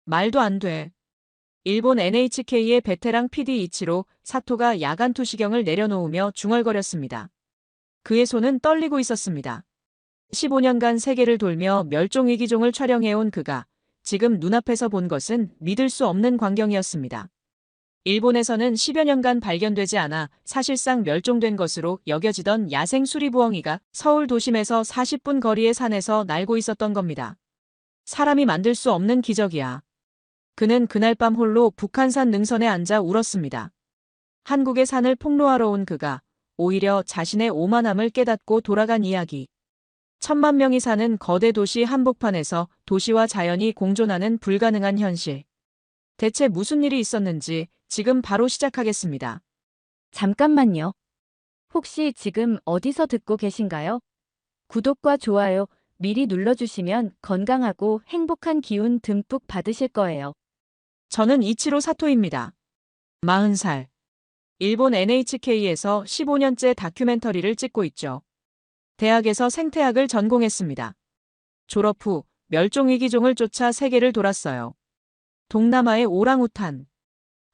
말도 안 돼. 일본 NHK의 베테랑 PD 이치로 사토가 야간 투시경을 내려놓으며 중얼거렸습니다. 그의 손은 떨리고 있었습니다. 15년간 세계를 돌며 멸종위기종을 촬영해온 그가 지금 눈앞에서 본 것은 믿을 수 없는 광경이었습니다. 일본에서는 10여 년간 발견되지 않아 사실상 멸종된 것으로 여겨지던 야생 수리부엉이가 서울 도심에서 40분 거리의 산에서 날고 있었던 겁니다. 사람이 만들 수 없는 기적이야. 그는 그날 밤 홀로 북한산 능선에 앉아 울었습니다. 한국의 산을 폭로하러 온 그가 오히려 자신의 오만함을 깨닫고 돌아간 이야기. 1,000만 명이 사는 거대 도시 한복판에서 도시와 자연이 공존하는 불가능한 현실. 대체 무슨 일이 있었는지 지금 바로 시작하겠습니다. 잠깐만요. 혹시 지금 어디서 듣고 계신가요? 구독과 좋아요 미리 눌러주시면 건강하고 행복한 기운 듬뿍 받으실 거예요. 저는 이치로 사토입니다. 40살. 일본 NHK에서 15년째 다큐멘터리를 찍고 있죠. 대학에서 생태학을 전공했습니다. 졸업 후 멸종위기종을 쫓아 세계를 돌았어요. 동남아의 오랑우탄,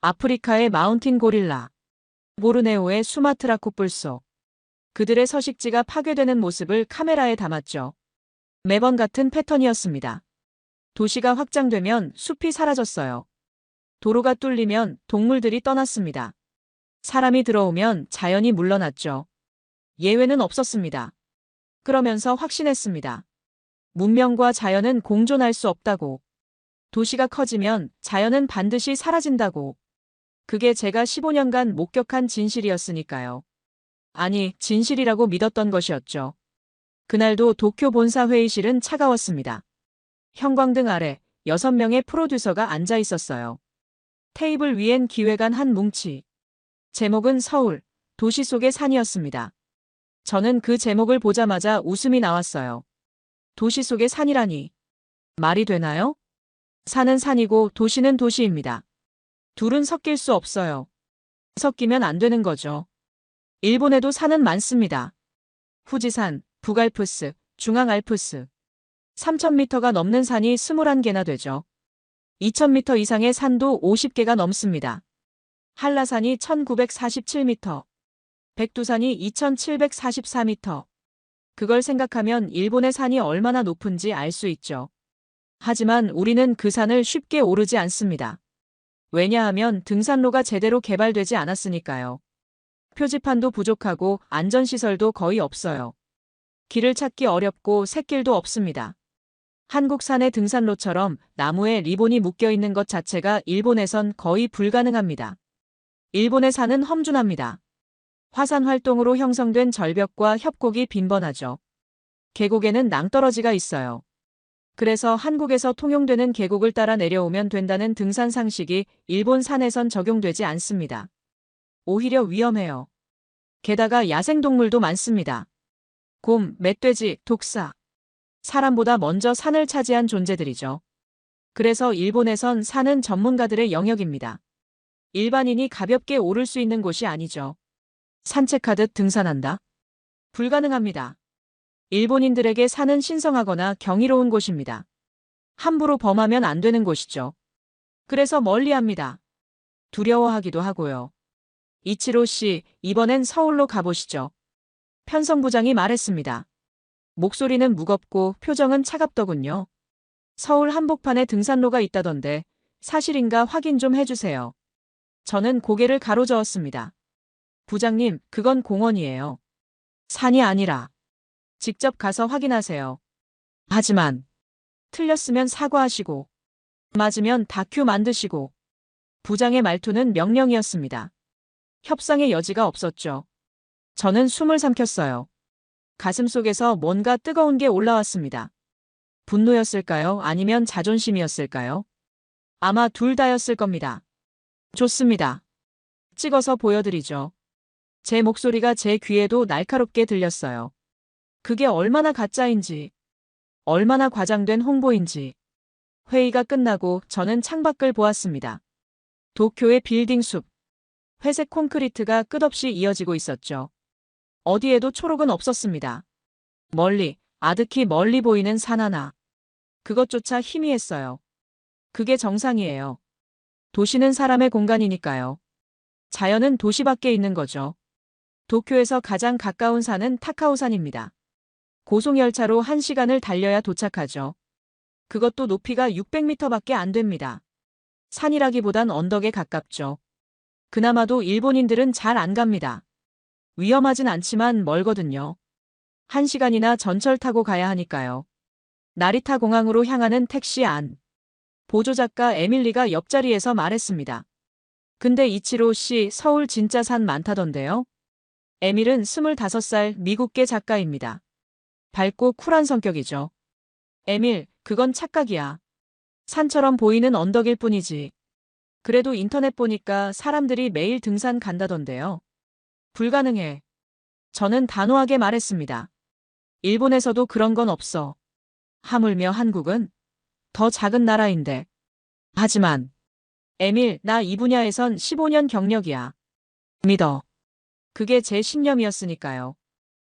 아프리카의 마운틴 고릴라, 보르네오의 수마트라 코뿔소. 그들의 서식지가 파괴되는 모습을 카메라에 담았죠. 매번 같은 패턴이었습니다. 도시가 확장되면 숲이 사라졌어요. 도로가 뚫리면 동물들이 떠났습니다. 사람이 들어오면 자연이 물러났죠. 예외는 없었습니다. 그러면서 확신했습니다. 문명과 자연은 공존할 수 없다고. 도시가 커지면 자연은 반드시 사라진다고. 그게 제가 15년간 목격한 진실이었으니까요. 아니, 진실이라고 믿었던 것이었죠. 그날도 도쿄 본사 회의실은 차가웠습니다. 형광등 아래 6명의 프로듀서가 앉아 있었어요. 테이블 위엔 기획안 한 뭉치. 제목은 서울, 도시 속의 산이었습니다. 저는 그 제목을 보자마자 웃음이 나왔어요. 도시 속의 산이라니. 말이 되나요? 산은 산이고 도시는 도시입니다. 둘은 섞일 수 없어요. 섞이면 안 되는 거죠. 일본에도 산은 많습니다. 후지산, 북알프스, 중앙알프스. 3,000m가 넘는 산이 21개나 되죠. 2,000m 이상의 산도 50개가 넘습니다. 한라산이 1,947m, 백두산이 2,744m. 그걸 생각하면 일본의 산이 얼마나 높은지 알 수 있죠. 하지만 우리는 그 산을 쉽게 오르지 않습니다. 왜냐하면 등산로가 제대로 개발되지 않았으니까요. 표지판도 부족하고 안전시설도 거의 없어요. 길을 찾기 어렵고 샛길도 없습니다. 한국 산의 등산로처럼 나무에 리본이 묶여 있는 것 자체가 일본에선 거의 불가능합니다. 일본의 산은 험준합니다. 화산 활동으로 형성된 절벽과 협곡이 빈번하죠. 계곡에는 낭떠러지가 있어요. 그래서 한국에서 통용되는 계곡을 따라 내려오면 된다는 등산 상식이 일본 산에선 적용되지 않습니다. 오히려 위험해요. 게다가 야생동물도 많습니다. 곰, 멧돼지, 독사. 사람보다 먼저 산을 차지한 존재들이죠. 그래서 일본에선 산은 전문가들의 영역입니다. 일반인이 가볍게 오를 수 있는 곳이 아니죠. 산책하듯 등산한다? 불가능합니다. 일본인들에게 산은 신성하거나 경이로운 곳입니다. 함부로 범하면 안 되는 곳이죠. 그래서 멀리합니다. 두려워하기도 하고요. 이치로 씨, 이번엔 서울로 가보시죠. 편성부장이 말했습니다. 목소리는 무겁고 표정은 차갑더군요. 서울 한복판에 등산로가 있다던데 사실인가 확인 좀 해주세요. 저는 고개를 가로저었습니다. 부장님, 그건 공원이에요. 산이 아니라. 직접 가서 확인하세요. 하지만 틀렸으면 사과하시고 맞으면 다큐 만드시고. 부장의 말투는 명령이었습니다. 협상의 여지가 없었죠. 저는 숨을 삼켰어요. 가슴속에서 뭔가 뜨거운 게 올라왔습니다. 분노였을까요? 아니면 자존심이었을까요? 아마 둘 다였을 겁니다. 좋습니다. 찍어서 보여드리죠. 제 목소리가 제 귀에도 날카롭게 들렸어요. 그게 얼마나 가짜인지, 얼마나 과장된 홍보인지. 회의가 끝나고 저는 창밖을 보았습니다. 도쿄의 빌딩 숲. 회색 콘크리트가 끝없이 이어지고 있었죠. 어디에도 초록은 없었습니다. 멀리, 아득히 멀리 보이는 산 하나. 그것조차 희미했어요. 그게 정상이에요. 도시는 사람의 공간이니까요. 자연은 도시 밖에 있는 거죠. 도쿄에서 가장 가까운 산은 타카오산입니다. 고속열차로 1시간을 달려야 도착하죠. 그것도 높이가 600m밖에 안 됩니다. 산이라기보단 언덕에 가깝죠. 그나마도 일본인들은 잘 안 갑니다. 위험하진 않지만 멀거든요. 1시간이나 전철 타고 가야 하니까요. 나리타 공항으로 향하는 택시 안. 보조작가 에밀리가 옆자리에서 말했습니다. 근데 이치로 씨 서울 진짜 산 많다던데요? 에밀은 25살 미국계 작가입니다. 밝고 쿨한 성격이죠. 에밀, 그건 착각이야. 산처럼 보이는 언덕일 뿐이지. 그래도 인터넷 보니까 사람들이 매일 등산 간다던데요. 불가능해. 저는 단호하게 말했습니다. 일본에서도 그런 건 없어. 하물며 한국은 더 작은 나라인데. 하지만 에밀, 나 이 분야에선 15년 경력이야. 믿어. 그게 제 신념이었으니까요.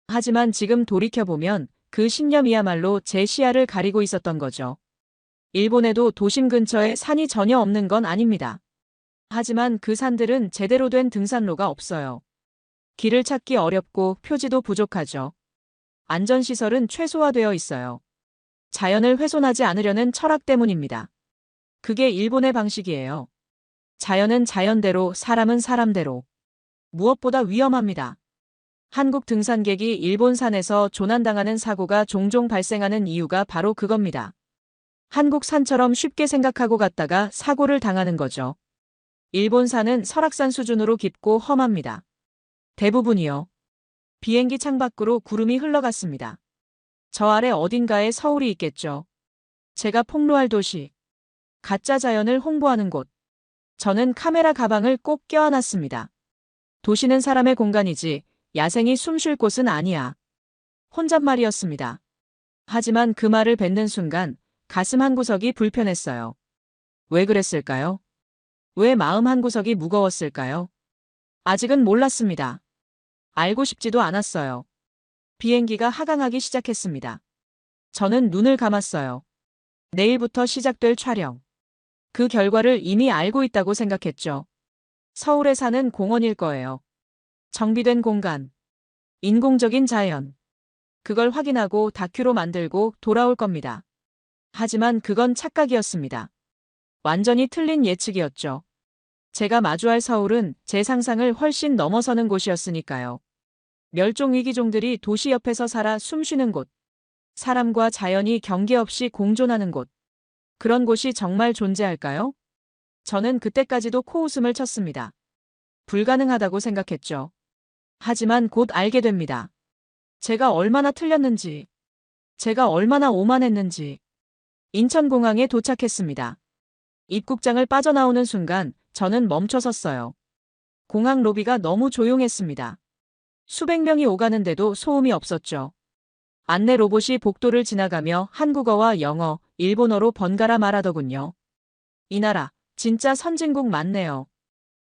하지만 지금 돌이켜보면 그 신념이야말로 제 시야를 가리고 있었던 거죠. 일본에도 도심 근처에 산이 전혀 없는 건 아닙니다. 하지만 그 산들은 제대로 된 등산로가 없어요. 길을 찾기 어렵고 표지도 부족하죠. 안전시설은 최소화되어 있어요. 자연을 훼손하지 않으려는 철학 때문입니다. 그게 일본의 방식이에요. 자연은 자연대로, 사람은 사람대로. 무엇보다 위험합니다. 한국 등산객이 일본 산에서 조난당하는 사고가 종종 발생하는 이유가 바로 그겁니다. 한국 산처럼 쉽게 생각하고 갔다가 사고를 당하는 거죠. 일본 산은 설악산 수준으로 깊고 험합니다. 대부분이요. 비행기 창밖으로 구름이 흘러갔습니다. 저 아래 어딘가에 서울이 있겠죠. 제가 폭로할 도시. 가짜 자연을 홍보하는 곳. 저는 카메라 가방을 꼭 껴안았습니다. 도시는 사람의 공간이지 야생이 숨 쉴 곳은 아니야. 혼잣말이었습니다. 하지만 그 말을 뱉는 순간 가슴 한구석이 불편했어요. 왜 그랬을까요? 왜 마음 한구석이 무거웠을까요? 아직은 몰랐습니다. 알고 싶지도 않았어요. 비행기가 하강하기 시작했습니다. 저는 눈을 감았어요. 내일부터 시작될 촬영. 그 결과를 이미 알고 있다고 생각했죠. 서울에 사는 공원일 거예요. 정비된 공간. 인공적인 자연. 그걸 확인하고 다큐로 만들고 돌아올 겁니다. 하지만 그건 착각이었습니다. 완전히 틀린 예측이었죠. 제가 마주할 서울은 제 상상을 훨씬 넘어서는 곳이었으니까요. 멸종위기종들이 도시 옆에서 살아 숨쉬는 곳. 사람과 자연이 경계 없이 공존하는 곳. 그런 곳이 정말 존재할까요? 저는 그때까지도 코웃음을 쳤습니다. 불가능하다고 생각했죠. 하지만 곧 알게 됩니다. 제가 얼마나 틀렸는지. 제가 얼마나 오만했는지. 인천공항에 도착했습니다. 입국장을 빠져나오는 순간 저는 멈춰 섰어요. 공항 로비가 너무 조용했습니다. 수백 명이 오가는데도 소음이 없었죠. 안내 로봇이 복도를 지나가며 한국어와 영어, 일본어로 번갈아 말하더군요. 이 나라, 진짜 선진국 맞네요.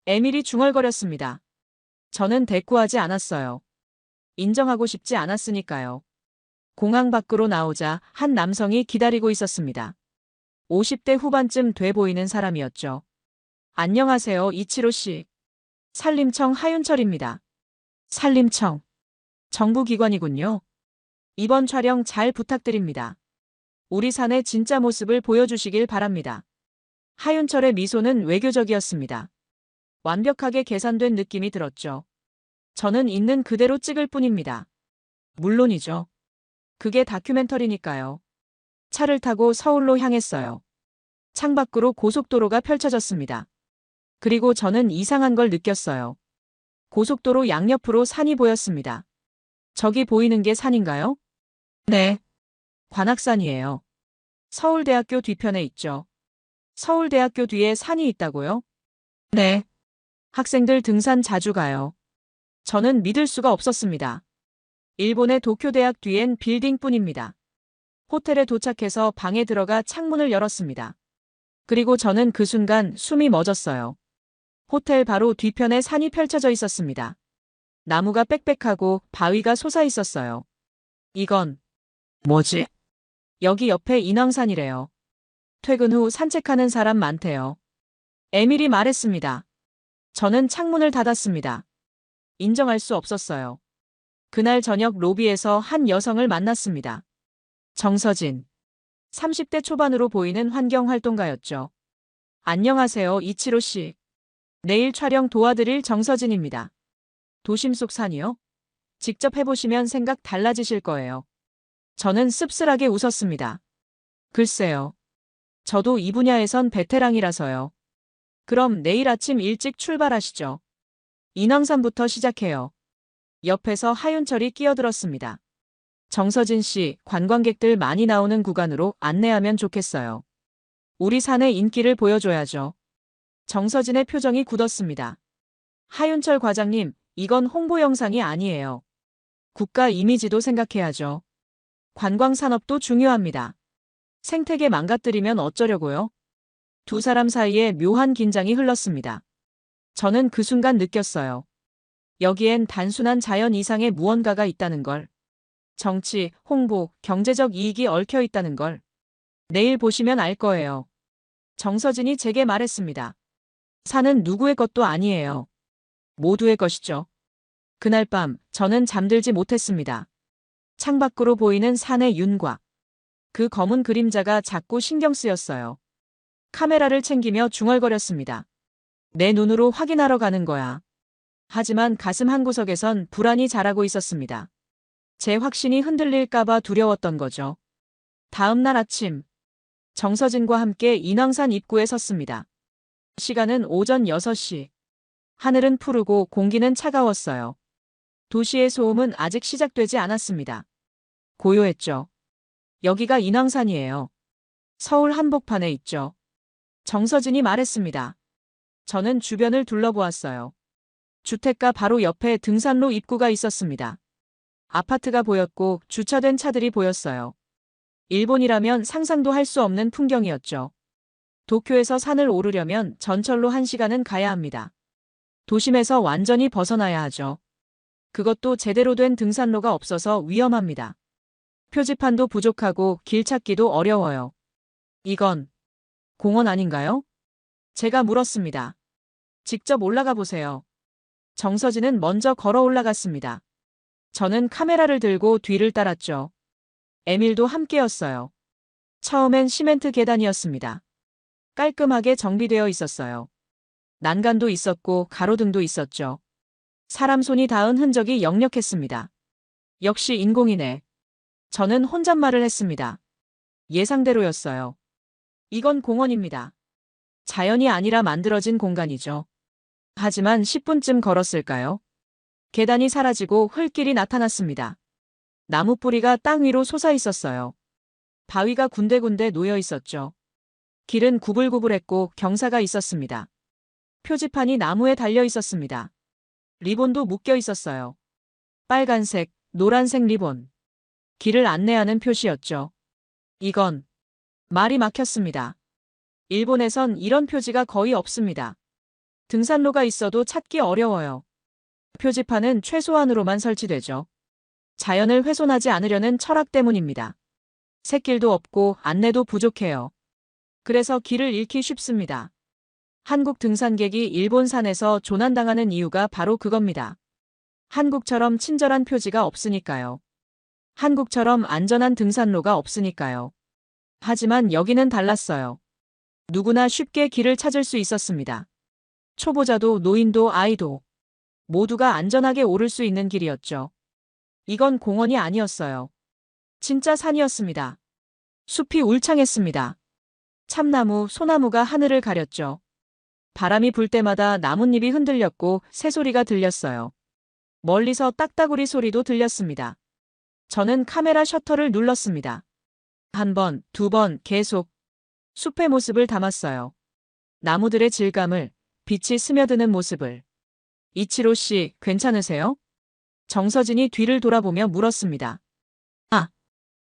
에밀이 중얼거렸습니다. 저는 대꾸하지 않았어요. 인정하고 싶지 않았으니까요. 공항 밖으로 나오자 한 남성이 기다리고 있었습니다. 50대 후반쯤 돼 보이는 사람이었죠. 안녕하세요, 이치로 씨. 산림청 하윤철입니다. 산림청. 정부기관이군요. 이번 촬영 잘 부탁드립니다. 우리 산의 진짜 모습을 보여주시길 바랍니다. 하윤철의 미소는 외교적이었습니다. 완벽하게 계산된 느낌이 들었죠. 저는 있는 그대로 찍을 뿐입니다. 물론이죠. 그게 다큐멘터리니까요. 차를 타고 서울로 향했어요. 창밖으로 고속도로가 펼쳐졌습니다. 그리고 저는 이상한 걸 느꼈어요. 고속도로 양옆으로 산이 보였습니다. 저기 보이는 게 산인가요? 네. 관악산이에요. 서울대학교 뒤편에 있죠. 서울대학교 뒤에 산이 있다고요? 네. 학생들 등산 자주 가요. 저는 믿을 수가 없었습니다. 일본의 도쿄대학 뒤엔 빌딩뿐입니다. 호텔에 도착해서 방에 들어가 창문을 열었습니다. 그리고 저는 그 순간 숨이 멎었어요. 호텔 바로 뒤편에 산이 펼쳐져 있었습니다. 나무가 빽빽하고 바위가 솟아 있었어요. 이건 뭐지? 여기 옆에 인왕산이래요. 퇴근 후 산책하는 사람 많대요. 에밀이 말했습니다. 저는 창문을 닫았습니다. 인정할 수 없었어요. 그날 저녁 로비에서 한 여성을 만났습니다. 정서진. 30대 초반으로 보이는 환경활동가였죠. 안녕하세요, 이치로 씨. 내일 촬영 도와드릴 정서진입니다. 도심 속 산이요? 직접 해보시면 생각 달라지실 거예요. 저는 씁쓸하게 웃었습니다. 글쎄요. 저도 이 분야에선 베테랑이라서요. 그럼 내일 아침 일찍 출발하시죠. 인왕산부터 시작해요. 옆에서 하윤철이 끼어들었습니다. 정서진 씨, 관광객들 많이 나오는 구간으로 안내하면 좋겠어요. 우리 산의 인기를 보여줘야죠. 정서진의 표정이 굳었습니다. 하윤철 과장님, 이건 홍보 영상이 아니에요. 국가 이미지도 생각해야죠. 관광 산업도 중요합니다. 생태계 망가뜨리면 어쩌려고요? 두 사람 사이에 묘한 긴장이 흘렀습니다. 저는 그 순간 느꼈어요. 여기엔 단순한 자연 이상의 무언가가 있다는 걸. 정치, 홍보, 경제적 이익이 얽혀 있다는 걸. 내일 보시면 알 거예요. 정서진이 제게 말했습니다. 산은 누구의 것도 아니에요. 모두의 것이죠. 그날 밤 저는 잠들지 못했습니다. 창밖으로 보이는 산의 윤곽. 그 검은 그림자가 자꾸 신경 쓰였어요. 카메라를 챙기며 중얼거렸습니다. 내 눈으로 확인하러 가는 거야. 하지만 가슴 한구석에선 불안이 자라고 있었습니다. 제 확신이 흔들릴까봐 두려웠던 거죠. 다음 날 아침, 정서진과 함께 인왕산 입구에 섰습니다. 시간은 오전 6시. 하늘은 푸르고 공기는 차가웠어요. 도시의 소음은 아직 시작되지 않았습니다. 고요했죠. 여기가 인왕산이에요. 서울 한복판에 있죠. 정서진이 말했습니다. 저는 주변을 둘러보았어요. 주택가 바로 옆에 등산로 입구가 있었습니다. 아파트가 보였고 주차된 차들이 보였어요. 일본이라면 상상도 할 수 없는 풍경이었죠. 도쿄에서 산을 오르려면 전철로 1시간은 가야 합니다. 도심에서 완전히 벗어나야 하죠. 그것도 제대로 된 등산로가 없어서 위험합니다. 표지판도 부족하고 길 찾기도 어려워요. 이건 공원 아닌가요? 제가 물었습니다. 직접 올라가 보세요. 정서진은 먼저 걸어 올라갔습니다. 저는 카메라를 들고 뒤를 따랐죠. 에밀도 함께였어요. 처음엔 시멘트 계단이었습니다. 깔끔하게 정비되어 있었어요. 난간도 있었고 가로등도 있었죠. 사람 손이 닿은 흔적이 역력했습니다. 역시 인공이네. 저는 혼잣말을 했습니다. 예상대로였어요. 이건 공원입니다. 자연이 아니라 만들어진 공간이죠. 하지만 10분쯤 걸었을까요? 계단이 사라지고 흙길이 나타났습니다. 나무 뿌리가 땅 위로 솟아 있었어요. 바위가 군데군데 놓여 있었죠. 길은 구불구불했고 경사가 있었습니다. 표지판이 나무에 달려 있었습니다. 리본도 묶여 있었어요. 빨간색, 노란색 리본. 길을 안내하는 표시였죠. 이건 말이 막혔습니다. 일본에선 이런 표지가 거의 없습니다. 등산로가 있어도 찾기 어려워요. 표지판은 최소한으로만 설치되죠. 자연을 훼손하지 않으려는 철학 때문입니다. 샛길도 없고 안내도 부족해요. 그래서 길을 잃기 쉽습니다. 한국 등산객이 일본 산에서 조난당하는 이유가 바로 그겁니다. 한국처럼 친절한 표지가 없으니까요. 한국처럼 안전한 등산로가 없으니까요. 하지만 여기는 달랐어요. 누구나 쉽게 길을 찾을 수 있었습니다. 초보자도 노인도 아이도 모두가 안전하게 오를 수 있는 길이었죠. 이건 공원이 아니었어요. 진짜 산이었습니다. 숲이 울창했습니다. 참나무, 소나무가 하늘을 가렸죠. 바람이 불 때마다 나뭇잎이 흔들렸고 새소리가 들렸어요. 멀리서 딱따구리 소리도 들렸습니다. 저는 카메라 셔터를 눌렀습니다. 한 번, 두 번, 계속 숲의 모습을 담았어요. 나무들의 질감을, 빛이 스며드는 모습을. 이치로 씨, 괜찮으세요? 정서진이 뒤를 돌아보며 물었습니다. 아,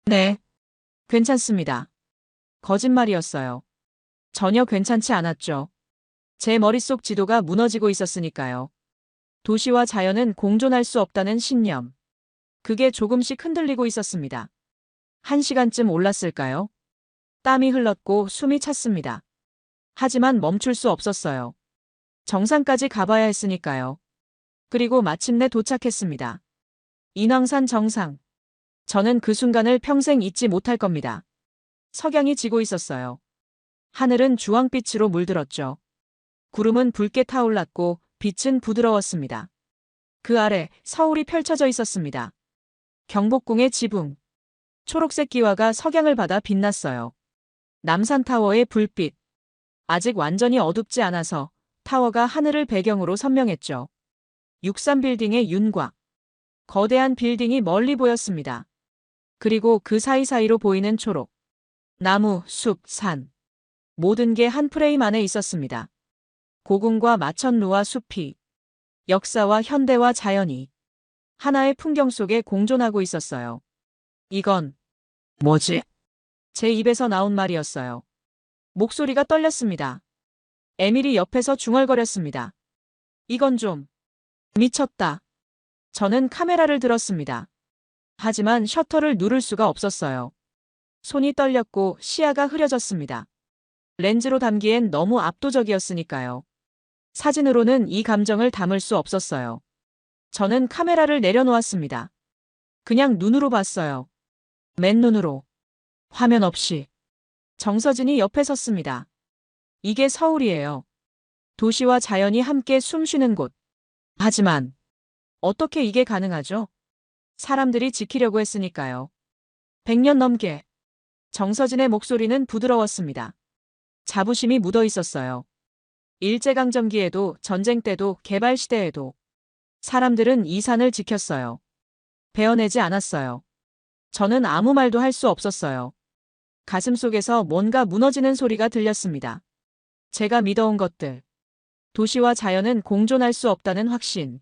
네. 괜찮습니다. 거짓말이었어요. 전혀 괜찮지 않았죠. 제 머릿속 지도가 무너지고 있었으니까요. 도시와 자연은 공존할 수 없다는 신념. 그게 조금씩 흔들리고 있었습니다. 1시간쯤 올랐을까요? 땀이 흘렀고 숨이 찼습니다. 하지만 멈출 수 없었어요. 정상까지 가봐야 했으니까요. 그리고 마침내 도착했습니다. 인왕산 정상. 저는 그 순간을 평생 잊지 못할 겁니다. 석양이 지고 있었어요. 하늘은 주황빛으로 물들었죠. 구름은 붉게 타올랐고 빛은 부드러웠습니다. 그 아래 서울이 펼쳐져 있었습니다. 경복궁의 지붕. 초록색 기와가 석양을 받아 빛났어요. 남산타워의 불빛. 아직 완전히 어둡지 않아서 타워가 하늘을 배경으로 선명했죠. 63빌딩의 윤곽. 거대한 빌딩이 멀리 보였습니다. 그리고 그 사이사이로 보이는 초록. 나무, 숲, 산. 모든 게 한 프레임 안에 있었습니다. 고궁과 마천루와 숲이, 역사와 현대와 자연이 하나의 풍경 속에 공존하고 있었어요. 이건 뭐지? 제 입에서 나온 말이었어요. 목소리가 떨렸습니다. 에밀이 옆에서 중얼거렸습니다. 이건 좀 미쳤다. 저는 카메라를 들었습니다. 하지만 셔터를 누를 수가 없었어요. 손이 떨렸고 시야가 흐려졌습니다. 렌즈로 담기엔 너무 압도적이었으니까요. 사진으로는 이 감정을 담을 수 없었어요. 저는 카메라를 내려놓았습니다. 그냥 눈으로 봤어요. 맨눈으로. 화면 없이. 정서진이 옆에 섰습니다. 이게 서울이에요. 도시와 자연이 함께 숨쉬는 곳. 하지만 어떻게 이게 가능하죠? 사람들이 지키려고 했으니까요. 100년 넘게. 정서진의 목소리는 부드러웠습니다. 자부심이 묻어 있었어요. 일제강점기에도 전쟁 때도 개발 시대에도 사람들은 이 산을 지켰어요. 베어내지 않았어요. 저는 아무 말도 할 수 없었어요. 가슴속에서 뭔가 무너지는 소리가 들렸습니다. 제가 믿어온 것들. 도시와 자연은 공존할 수 없다는 확신.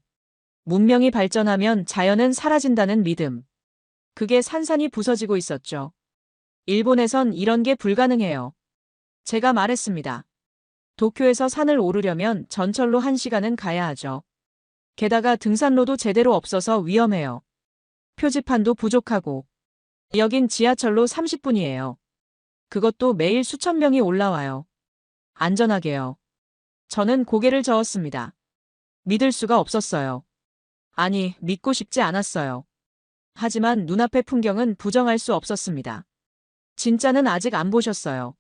문명이 발전하면 자연은 사라진다는 믿음. 그게 산산이 부서지고 있었죠. 일본에선 이런 게 불가능해요. 제가 말했습니다. 도쿄에서 산을 오르려면 전철로 1시간은 가야 하죠. 게다가 등산로도 제대로 없어서 위험해요. 표지판도 부족하고. 여긴 지하철로 30분이에요. 그것도 매일 수천 명이 올라와요. 안전하게요. 저는 고개를 저었습니다. 믿을 수가 없었어요. 아니, 믿고 싶지 않았어요. 하지만 눈앞의 풍경은 부정할 수 없었습니다. 진짜는 아직 안 보셨어요.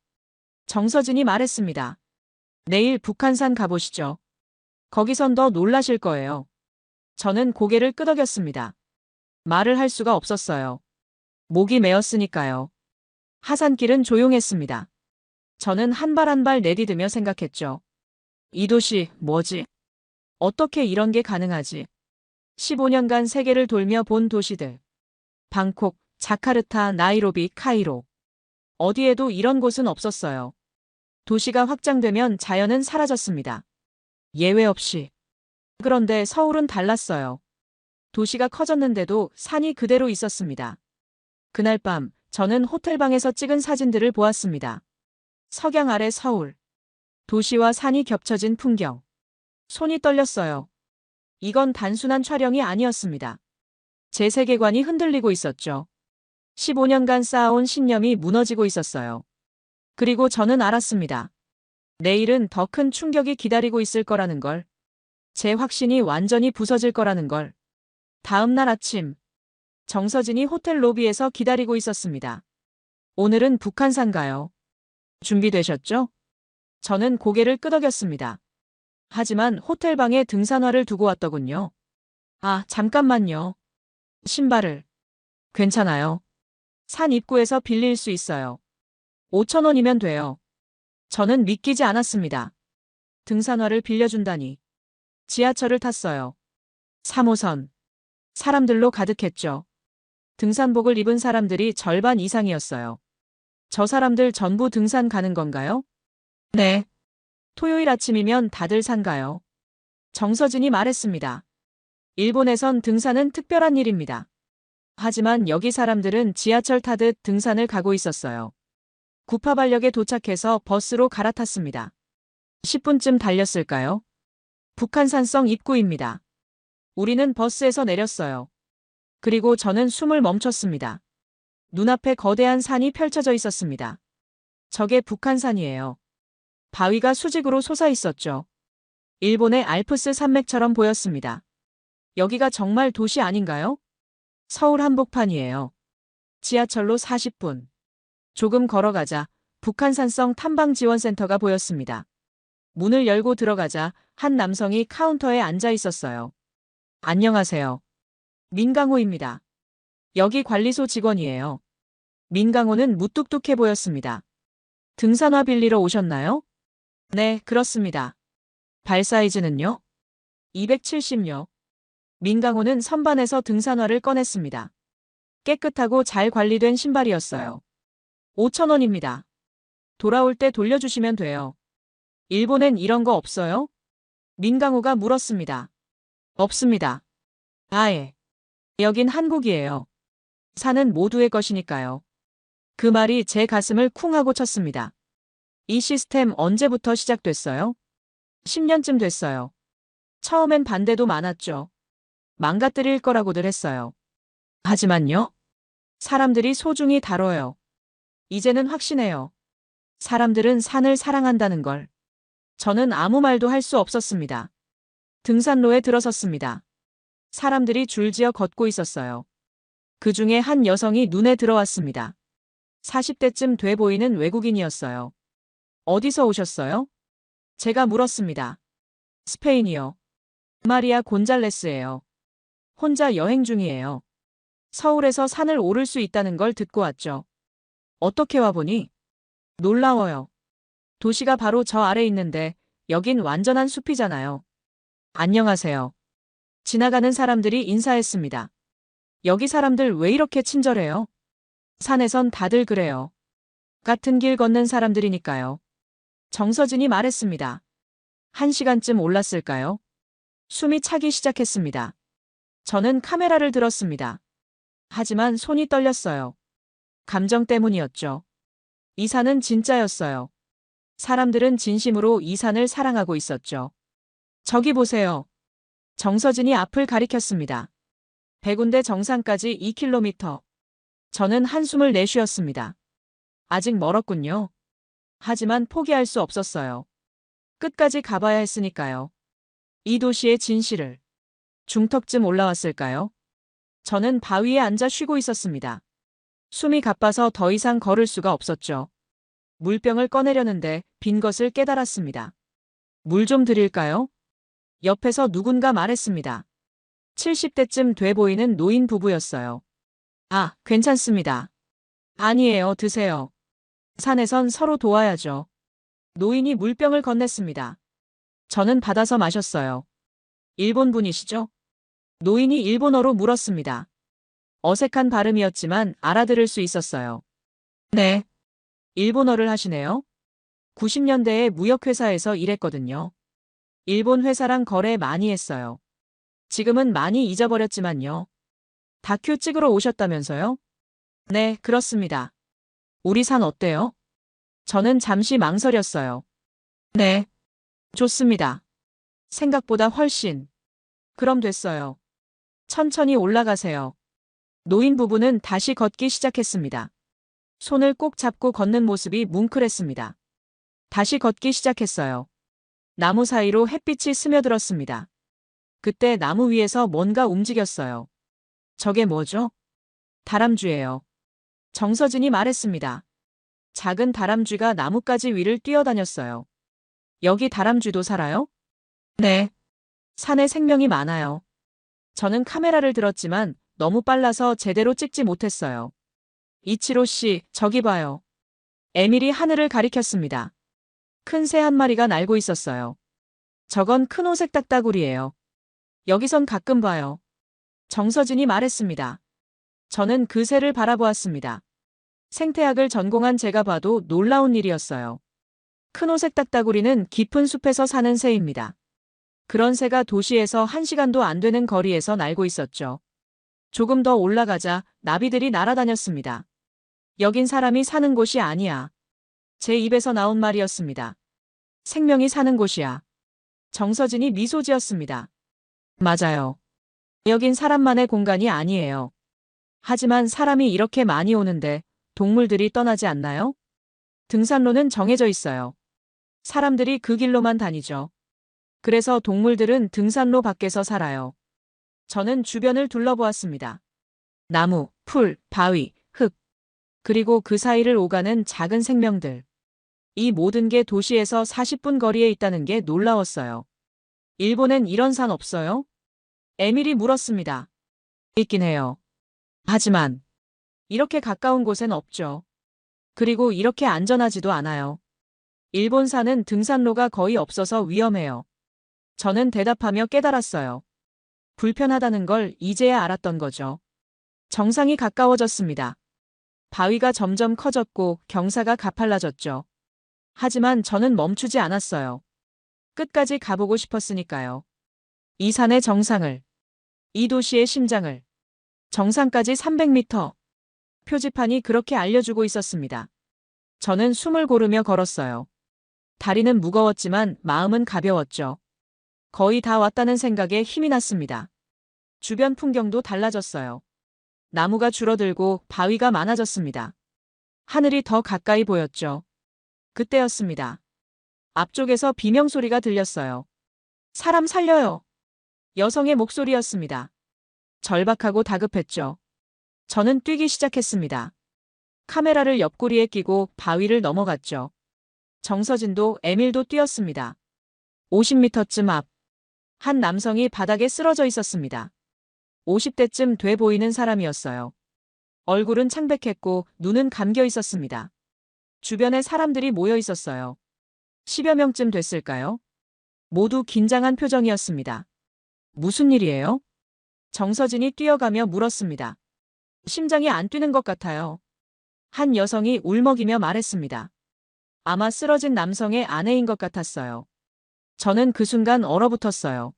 정서진이 말했습니다. 내일 북한산 가보시죠. 거기선 더 놀라실 거예요. 저는 고개를 끄덕였습니다. 말을 할 수가 없었어요. 목이 메었으니까요. 하산길은 조용했습니다. 저는 한 발 한 발 내디디며 생각했죠. 이 도시 뭐지? 어떻게 이런 게 가능하지? 15년간 세계를 돌며 본 도시들. 방콕, 자카르타, 나이로비, 카이로. 어디에도 이런 곳은 없었어요. 도시가 확장되면 자연은 사라졌습니다. 예외 없이. 그런데 서울은 달랐어요. 도시가 커졌는데도 산이 그대로 있었습니다. 그날 밤 저는 호텔방에서 찍은 사진들을 보았습니다. 석양 아래 서울. 도시와 산이 겹쳐진 풍경. 손이 떨렸어요. 이건 단순한 촬영이 아니었습니다. 제 세계관이 흔들리고 있었죠. 15년간 쌓아온 신념이 무너지고 있었어요. 그리고 저는 알았습니다. 내일은 더 큰 충격이 기다리고 있을 거라는 걸. 제 확신이 완전히 부서질 거라는 걸. 다음 날 아침. 정서진이 호텔 로비에서 기다리고 있었습니다. 오늘은 북한산 가요. 준비되셨죠? 저는 고개를 끄덕였습니다. 하지만 호텔방에 등산화를 두고 왔더군요. 아, 잠깐만요. 신발을. 괜찮아요. 산 입구에서 빌릴 수 있어요. 5,000원이면 돼요. 저는 믿기지 않았습니다. 등산화를 빌려준다니. 지하철을 탔어요. 3호선. 사람들로 가득했죠. 등산복을 입은 사람들이 절반 이상이었어요. 저 사람들 전부 등산 가는 건가요? 네. 토요일 아침이면 다들 산 가요. 정서진이 말했습니다. 일본에선 등산은 특별한 일입니다. 하지만 여기 사람들은 지하철 타듯 등산을 가고 있었어요. 구파발역에 도착해서 버스로 갈아탔습니다. 10분쯤 달렸을까요? 북한산성 입구입니다. 우리는 버스에서 내렸어요. 그리고 저는 숨을 멈췄습니다. 눈앞에 거대한 산이 펼쳐져 있었습니다. 저게 북한산이에요. 바위가 수직으로 솟아 있었죠. 일본의 알프스 산맥처럼 보였습니다. 여기가 정말 도시 아닌가요? 서울 한복판이에요. 지하철로 40분. 조금 걸어가자 북한산성 탐방지원센터가 보였습니다. 문을 열고 들어가자 한 남성이 카운터에 앉아 있었어요. 안녕하세요. 민강호입니다. 여기 관리소 직원이에요. 민강호는 무뚝뚝해 보였습니다. 등산화 빌리러 오셨나요? 네, 그렇습니다. 발 사이즈는요? 270요. 민강호는 선반에서 등산화를 꺼냈습니다. 깨끗하고 잘 관리된 신발이었어요. 5,000원입니다. 돌아올 때 돌려주시면 돼요. 일본엔 이런 거 없어요? 민강호가 물었습니다. 없습니다. 아예. 여긴 한국이에요. 산은 모두의 것이니까요. 그 말이 제 가슴을 쿵 하고 쳤습니다. 이 시스템 언제부터 시작됐어요? 10년쯤 됐어요. 처음엔 반대도 많았죠. 망가뜨릴 거라고들 했어요. 하지만요. 사람들이 소중히 다뤄요. 이제는 확신해요. 사람들은 산을 사랑한다는 걸. 저는 아무 말도 할 수 없었습니다. 등산로에 들어섰습니다. 사람들이 줄지어 걷고 있었어요. 그 중에 한 여성이 눈에 들어왔습니다. 40대쯤 돼 보이는 외국인이었어요. 어디서 오셨어요? 제가 물었습니다. 스페인이요. 마리아 곤잘레스예요. 혼자 여행 중이에요. 서울에서 산을 오를 수 있다는 걸 듣고 왔죠. 어떻게 와보니? 놀라워요. 도시가 바로 저 아래 있는데 여긴 완전한 숲이잖아요. 안녕하세요. 지나가는 사람들이 인사했습니다. 여기 사람들 왜 이렇게 친절해요? 산에선 다들 그래요. 같은 길 걷는 사람들이니까요. 정서진이 말했습니다. 1시간쯤 올랐을까요? 숨이 차기 시작했습니다. 저는 카메라를 들었습니다. 하지만 손이 떨렸어요. 감정 때문이었죠. 이 산은 진짜였어요. 사람들은 진심으로 이 산을 사랑하고 있었죠. 저기 보세요. 정서진이 앞을 가리켰습니다. 백운대 정상까지 2km. 저는 한숨을 내쉬었습니다. 아직 멀었군요. 하지만 포기할 수 없었어요. 끝까지 가봐야 했으니까요. 이 도시의 진실을. 중턱쯤 올라왔을까요? 저는 바위에 앉아 쉬고 있었습니다. 숨이 가빠서 더 이상 걸을 수가 없었죠. 물병을 꺼내려는데 빈 것을 깨달았습니다. 물 좀 드릴까요? 옆에서 누군가 말했습니다. 70대쯤 돼 보이는 노인 부부였어요. 아, 괜찮습니다. 아니에요, 드세요. 산에선 서로 도와야죠. 노인이 물병을 건넸습니다. 저는 받아서 마셨어요. 일본 분이시죠? 노인이 일본어로 물었습니다. 어색한 발음이었지만 알아들을 수 있었어요. 네. 일본어를 하시네요. 90년대에 무역회사에서 일했거든요. 일본 회사랑 거래 많이 했어요. 지금은 많이 잊어버렸지만요. 다큐 찍으러 오셨다면서요? 네, 그렇습니다. 우리 산 어때요? 저는 잠시 망설였어요. 네. 좋습니다. 생각보다 훨씬. 그럼 됐어요. 천천히 올라가세요. 노인 부부는 다시 걷기 시작했습니다. 손을 꼭 잡고 걷는 모습이 뭉클했습니다. 다시 걷기 시작했어요. 나무 사이로 햇빛이 스며들었습니다. 그때 나무 위에서 뭔가 움직였어요. 저게 뭐죠? 다람쥐예요. 정서진이 말했습니다. 작은 다람쥐가 나뭇가지 위를 뛰어다녔어요. 여기 다람쥐도 살아요? 네. 산에 생명이 많아요. 저는 카메라를 들었지만 너무 빨라서 제대로 찍지 못했어요. 이치로 씨, 저기 봐요. 에밀이 하늘을 가리켰습니다. 큰 새 한 마리가 날고 있었어요. 저건 큰 호색 딱따구리예요. 여기선 가끔 봐요. 정서진이 말했습니다. 저는 그 새를 바라보았습니다. 생태학을 전공한 제가 봐도 놀라운 일이었어요. 큰 호색 딱따구리는 깊은 숲에서 사는 새입니다. 그런 새가 도시에서 1시간도 안 되는 거리에서 날고 있었죠. 조금 더 올라가자 나비들이 날아다녔습니다. 여긴 사람이 사는 곳이 아니야. 제 입에서 나온 말이었습니다. 생명이 사는 곳이야. 정서진이 미소 지었습니다. 맞아요. 여긴 사람만의 공간이 아니에요. 하지만 사람이 이렇게 많이 오는데 동물들이 떠나지 않나요? 등산로는 정해져 있어요. 사람들이 그 길로만 다니죠. 그래서 동물들은 등산로 밖에서 살아요. 저는 주변을 둘러보았습니다. 나무, 풀, 바위, 흙, 그리고 그 사이를 오가는 작은 생명들. 이 모든 게 도시에서 40분 거리에 있다는 게 놀라웠어요. 일본엔 이런 산 없어요? 에밀이 물었습니다. 있긴 해요. 하지만 이렇게 가까운 곳엔 없죠. 그리고 이렇게 안전하지도 않아요. 일본 산은 등산로가 거의 없어서 위험해요. 저는 대답하며 깨달았어요. 불편하다는 걸 이제야 알았던 거죠. 정상이 가까워졌습니다. 바위가 점점 커졌고 경사가 가팔라졌죠. 하지만 저는 멈추지 않았어요. 끝까지 가보고 싶었으니까요. 이 산의 정상을, 이 도시의 심장을, 정상까지 300m. 표지판이 그렇게 알려주고 있었습니다. 저는 숨을 고르며 걸었어요. 다리는 무거웠지만 마음은 가벼웠죠. 거의 다 왔다는 생각에 힘이 났습니다. 주변 풍경도 달라졌어요. 나무가 줄어들고 바위가 많아졌습니다. 하늘이 더 가까이 보였죠. 그때였습니다. 앞쪽에서 비명소리가 들렸어요. 사람 살려요. 여성의 목소리였습니다. 절박하고 다급했죠. 저는 뛰기 시작했습니다. 카메라를 옆구리에 끼고 바위를 넘어갔죠. 정서진도 에밀도 뛰었습니다. 50m쯤 앞. 한 남성이 바닥에 쓰러져 있었습니다. 50대쯤 돼 보이는 사람이었어요. 얼굴은 창백했고 눈은 감겨 있었습니다. 주변에 사람들이 모여 있었어요. 10여 명쯤 됐을까요? 모두 긴장한 표정이었습니다. 무슨 일이에요? 정서진이 뛰어가며 물었습니다. 심장이 안 뛰는 것 같아요. 한 여성이 울먹이며 말했습니다. 아마 쓰러진 남성의 아내인 것 같았어요. 저는 그 순간 얼어붙었어요.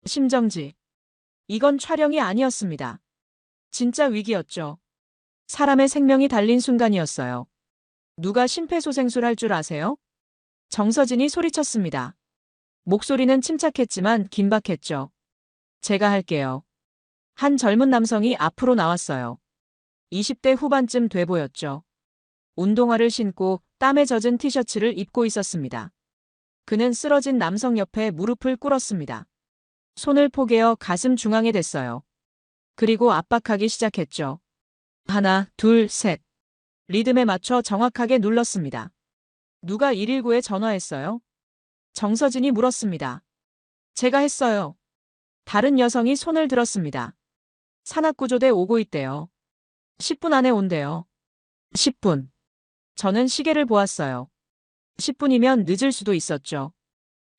심정지. 이건 촬영이 아니었습니다. 진짜 위기였죠. 사람의 생명이 달린 순간이었어요. 누가 심폐소생술 할 줄 아세요? 정서진이 소리쳤습니다. 목소리는 침착했지만 긴박했죠. 제가 할게요. 한 젊은 남성이 앞으로 나왔어요. 20대 후반쯤 돼 보였죠. 운동화를 신고 땀에 젖은 티셔츠를 입고 있었습니다. 그는 쓰러진 남성 옆에 무릎을 꿇었습니다. 손을 포개어 가슴 중앙에 댔어요. 그리고 압박하기 시작했죠. 하나, 둘, 셋. 리듬에 맞춰 정확하게 눌렀습니다. 누가 119에 전화했어요? 정서진이 물었습니다. 제가 했어요. 다른 여성이 손을 들었습니다. 산악구조대 오고 있대요. 10분 안에 온대요. 10분. 저는 시계를 보았어요. 10분이면 늦을 수도 있었죠.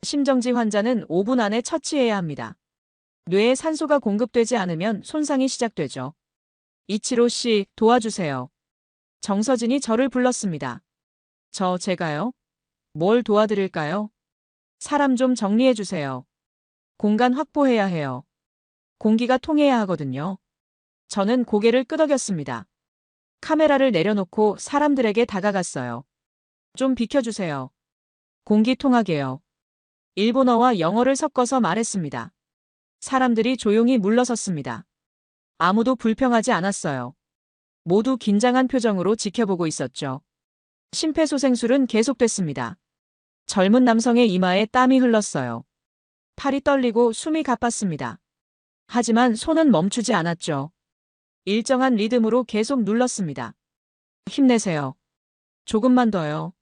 심정지 환자는 5분 안에 처치해야 합니다. 뇌에 산소가 공급되지 않으면 손상이 시작되죠. 이치로 씨, 도와주세요. 정서진이 저를 불렀습니다. 제가요? 뭘 도와드릴까요? 사람 좀 정리해 주세요. 공간 확보해야 해요. 공기가 통해야 하거든요. 저는 고개를 끄덕였습니다. 카메라를 내려놓고 사람들에게 다가갔어요. 좀 비켜주세요. 공기 통하게요. 일본어와 영어를 섞어서 말했습니다. 사람들이 조용히 물러섰습니다. 아무도 불평하지 않았어요. 모두 긴장한 표정으로 지켜보고 있었죠. 심폐소생술은 계속됐습니다. 젊은 남성의 이마에 땀이 흘렀어요. 팔이 떨리고 숨이 가빴습니다. 하지만 손은 멈추지 않았죠. 일정한 리듬으로 계속 눌렀습니다. 힘내세요. 조금만 더요.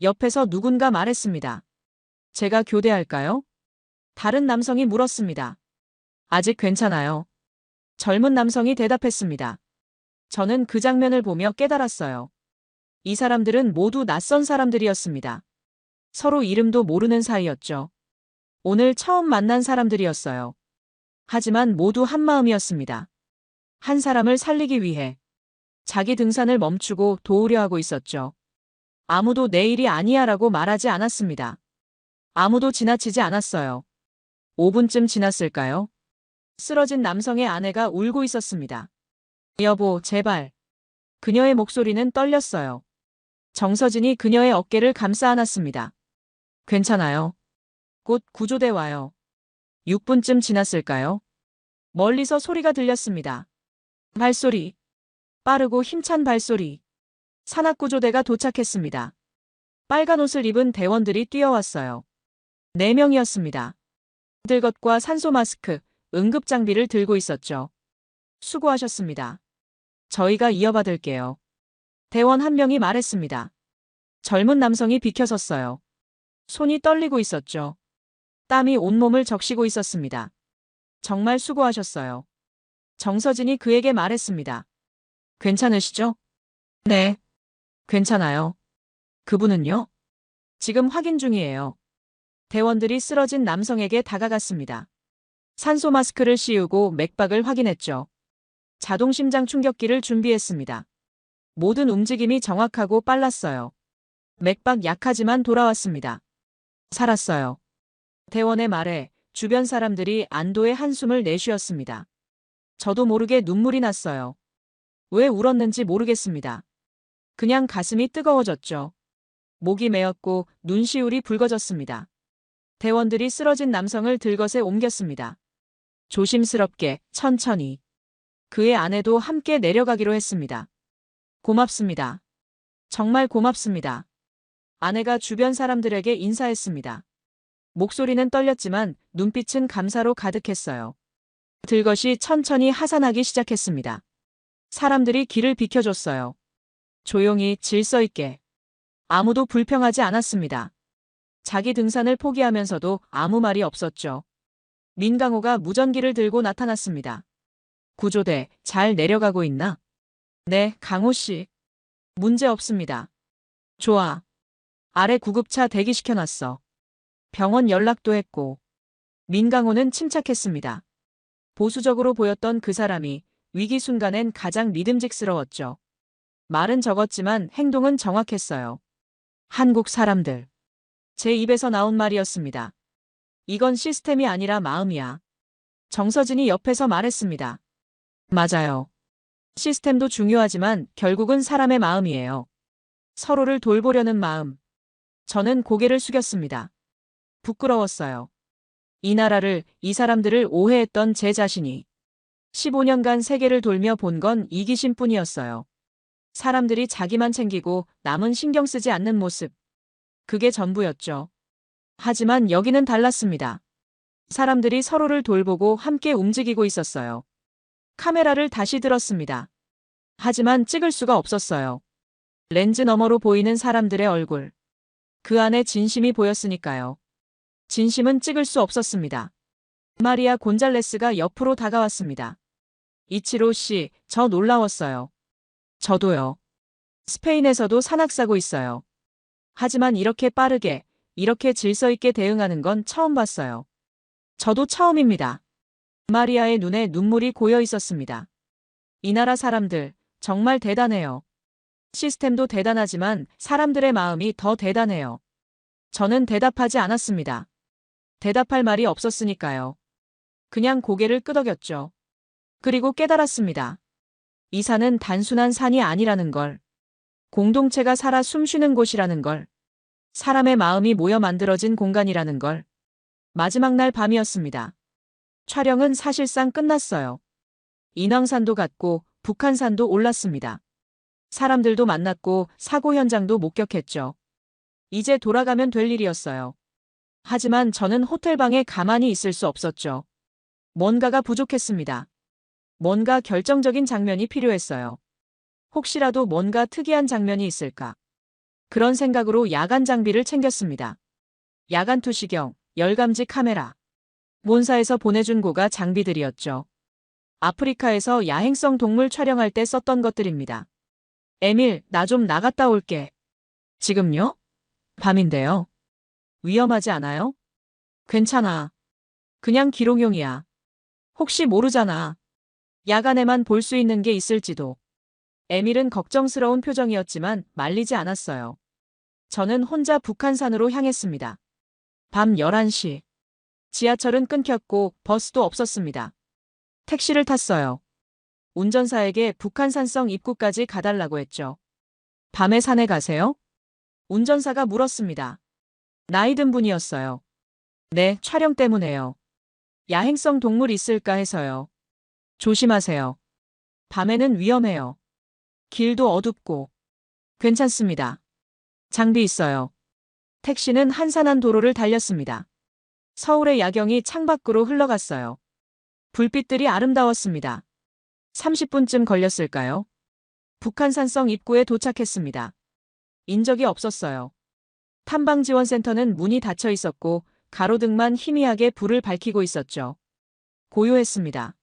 옆에서 누군가 말했습니다. 제가 교대할까요? 다른 남성이 물었습니다. 아직 괜찮아요. 젊은 남성이 대답했습니다. 저는 그 장면을 보며 깨달았어요. 이 사람들은 모두 낯선 사람들이었습니다. 서로 이름도 모르는 사이였죠. 오늘 처음 만난 사람들이었어요. 하지만 모두 한 마음이었습니다. 한 사람을 살리기 위해 자기 등산을 멈추고 도우려 하고 있었죠. 아무도 내 일이 아니야라고 말하지 않았습니다. 아무도 지나치지 않았어요. 5분쯤 지났을까요? 쓰러진 남성의 아내가 울고 있었습니다. 여보, 제발. 그녀의 목소리는 떨렸어요. 정서진이 그녀의 어깨를 감싸 안았습니다. 괜찮아요. 곧 구조대 와요. 6분쯤 지났을까요? 멀리서 소리가 들렸습니다. 발소리. 빠르고 힘찬 발소리. 산악구조대가 도착했습니다. 빨간 옷을 입은 대원들이 뛰어왔어요. 4명이었습니다. 들것과 산소 마스크, 응급 장비를 들고 있었죠. 수고하셨습니다. 저희가 이어받을게요. 대원 한 명이 말했습니다. 젊은 남성이 비켜섰어요. 손이 떨리고 있었죠. 땀이 온몸을 적시고 있었습니다. 정말 수고하셨어요. 정서진이 그에게 말했습니다. 괜찮으시죠? 네. 괜찮아요. 그분은요? 지금 확인 중이에요. 대원들이 쓰러진 남성에게 다가갔습니다. 산소 마스크를 씌우고 맥박을 확인했죠. 자동 심장 충격기를 준비했습니다. 모든 움직임이 정확하고 빨랐어요. 맥박 약하지만 돌아왔습니다. 살았어요. 대원의 말에 주변 사람들이 안도의 한숨을 내쉬었습니다. 저도 모르게 눈물이 났어요. 왜 울었는지 모르겠습니다. 그냥 가슴이 뜨거워졌죠. 목이 메었고 눈시울이 붉어졌습니다. 대원들이 쓰러진 남성을 들것에 옮겼습니다. 조심스럽게, 천천히. 그의 아내도 함께 내려가기로 했습니다. 고맙습니다. 정말 고맙습니다. 아내가 주변 사람들에게 인사했습니다. 목소리는 떨렸지만 눈빛은 감사로 가득했어요. 들것이 천천히 하산하기 시작했습니다. 사람들이 길을 비켜줬어요. 조용히 질서 있게. 아무도 불평하지 않았습니다. 자기 등산을 포기하면서도 아무 말이 없었죠. 민강호가 무전기를 들고 나타났습니다. 구조대, 잘 내려가고 있나? 네, 강호 씨. 문제 없습니다. 좋아. 아래 구급차 대기시켜놨어. 병원 연락도 했고. 민강호는 침착했습니다. 보수적으로 보였던 그 사람이 위기 순간엔 가장 믿음직스러웠죠. 말은 적었지만 행동은 정확했어요. 한국 사람들. 제 입에서 나온 말이었습니다. 이건 시스템이 아니라 마음이야. 정서진이 옆에서 말했습니다. 맞아요. 시스템도 중요하지만 결국은 사람의 마음이에요. 서로를 돌보려는 마음. 저는 고개를 숙였습니다. 부끄러웠어요. 이 나라를, 이 사람들을 오해했던 제 자신이 15년간 세계를 돌며 본 건 이기심뿐이었어요. 사람들이 자기만 챙기고 남은 신경 쓰지 않는 모습. 그게 전부였죠. 하지만 여기는 달랐습니다. 사람들이 서로를 돌보고 함께 움직이고 있었어요. 카메라를 다시 들었습니다. 하지만 찍을 수가 없었어요. 렌즈 너머로 보이는 사람들의 얼굴. 그 안에 진심이 보였으니까요. 진심은 찍을 수 없었습니다. 마리아 곤잘레스가 옆으로 다가왔습니다. 이치로 씨, 저 놀라웠어요. 저도요. 스페인에서도 산악사고 있어요. 하지만 이렇게 빠르게, 이렇게 질서 있게 대응하는 건 처음 봤어요. 저도 처음입니다. 마리아의 눈에 눈물이 고여 있었습니다. 이 나라 사람들, 정말 대단해요. 시스템도 대단하지만 사람들의 마음이 더 대단해요. 저는 대답하지 않았습니다. 대답할 말이 없었으니까요. 그냥 고개를 끄덕였죠. 그리고 깨달았습니다. 이 산은 단순한 산이 아니라는 걸. 공동체가 살아 숨쉬는 곳이라는 걸. 사람의 마음이 모여 만들어진 공간이라는 걸. 마지막 날 밤이었습니다. 촬영은 사실상 끝났어요. 인왕산도 갔고 북한산도 올랐습니다. 사람들도 만났고 사고 현장도 목격했죠. 이제 돌아가면 될 일이었어요. 하지만 저는 호텔방에 가만히 있을 수 없었죠. 뭔가가 부족했습니다. 뭔가 결정적인 장면이 필요했어요. 혹시라도 뭔가 특이한 장면이 있을까? 그런 생각으로 야간 장비를 챙겼습니다. 야간 투시경, 열감지 카메라. 몬사에서 보내준 고가 장비들이었죠. 아프리카에서 야행성 동물 촬영할 때 썼던 것들입니다. 에밀, 나 좀 나갔다 올게. 지금요? 밤인데요. 위험하지 않아요? 괜찮아. 그냥 기록용이야. 혹시 모르잖아. 야간에만 볼 수 있는 게 있을지도. 에밀은 걱정스러운 표정이었지만 말리지 않았어요. 저는 혼자 북한산으로 향했습니다. 밤 11시. 지하철은 끊겼고 버스도 없었습니다. 택시를 탔어요. 운전사에게 북한산성 입구까지 가달라고 했죠. 밤에 산에 가세요? 운전사가 물었습니다. 나이 든 분이었어요. 네, 촬영 때문에요. 야행성 동물 있을까 해서요. 조심하세요. 밤에는 위험해요. 길도 어둡고. 괜찮습니다. 장비 있어요. 택시는 한산한 도로를 달렸습니다. 서울의 야경이 창밖으로 흘러갔어요. 불빛들이 아름다웠습니다. 30분쯤 걸렸을까요? 북한산성 입구에 도착했습니다. 인적이 없었어요. 탐방지원센터는 문이 닫혀 있었고 가로등만 희미하게 불을 밝히고 있었죠. 고요했습니다.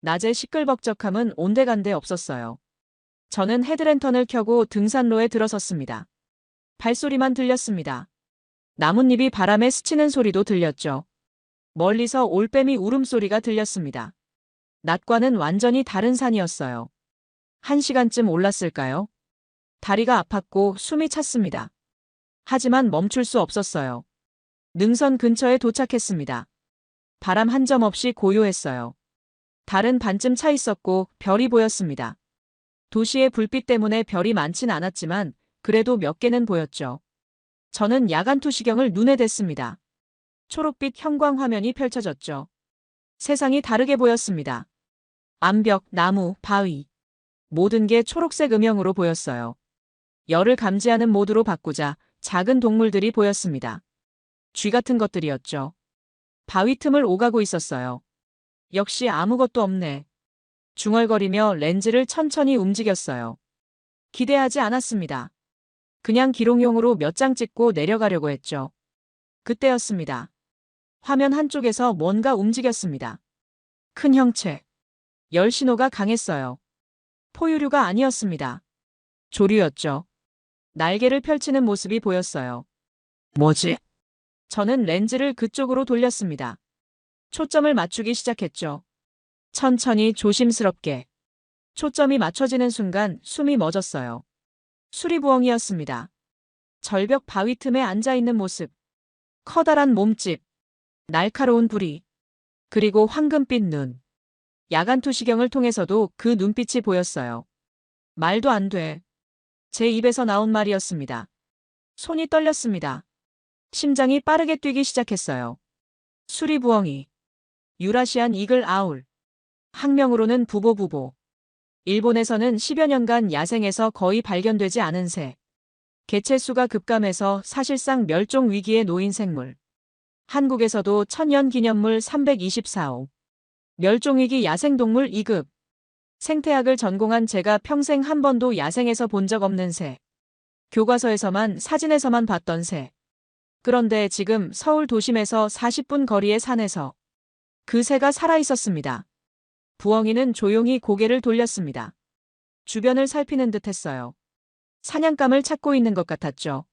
낮의 시끌벅적함은 온데간데 없었어요. 저는 헤드랜턴을 켜고 등산로에 들어섰습니다. 발소리만 들렸습니다. 나뭇잎이 바람에 스치는 소리도 들렸죠. 멀리서 올빼미 울음소리가 들렸습니다. 낮과는 완전히 다른 산이었어요. 1시간쯤 올랐을까요? 다리가 아팠고 숨이 찼습니다. 하지만 멈출 수 없었어요. 능선 근처에 도착했습니다. 바람 한 점 없이 고요했어요. 달은 반쯤 차 있었고 별이 보였습니다. 도시의 불빛 때문에 별이 많진 않았지만 그래도 몇 개는 보였죠. 저는 야간 투시경을 눈에 댔습니다. 초록빛 형광 화면이 펼쳐졌죠. 세상이 다르게 보였습니다. 암벽, 나무, 바위. 모든 게 초록색 음영으로 보였어요. 열을 감지하는 모드로 바꾸자 작은 동물들이 보였습니다. 쥐 같은 것들이었죠. 바위 틈을 오가고 있었어요. 역시 아무것도 없네. 중얼거리며 렌즈를 천천히 움직였어요. 기대하지 않았습니다. 그냥 기록용으로 몇 장 찍고 내려가려고 했죠. 그때였습니다. 화면 한쪽에서 뭔가 움직였습니다. 큰 형체. 열 신호가 강했어요. 포유류가 아니었습니다. 조류였죠. 날개를 펼치는 모습이 보였어요. 뭐지? 저는 렌즈를 그쪽으로 돌렸습니다. 초점을 맞추기 시작했죠. 천천히 조심스럽게. 초점이 맞춰지는 순간 숨이 멎었어요. 수리부엉이였습니다. 절벽 바위 틈에 앉아있는 모습. 커다란 몸집. 날카로운 부리. 그리고 황금빛 눈. 야간 투시경을 통해서도 그 눈빛이 보였어요. 말도 안 돼. 제 입에서 나온 말이었습니다. 손이 떨렸습니다. 심장이 빠르게 뛰기 시작했어요. 수리부엉이. 유라시안 이글 아울. 학명으로는 부보부보. 일본에서는 10여 년간 야생에서 거의 발견되지 않은 새. 개체수가 급감해서 사실상 멸종 위기에 놓인 생물. 한국에서도 천년기념물 324호. 멸종위기 야생동물 2급. 생태학을 전공한 제가 평생 한 번도 야생에서 본 적 없는 새. 교과서에서만 사진에서만 봤던 새. 그런데 지금 서울 도심에서 40분 거리의 산에서 그 새가 살아있었습니다. 부엉이는 조용히 고개를 돌렸습니다. 주변을 살피는 듯 했어요. 사냥감을 찾고 있는 것 같았죠.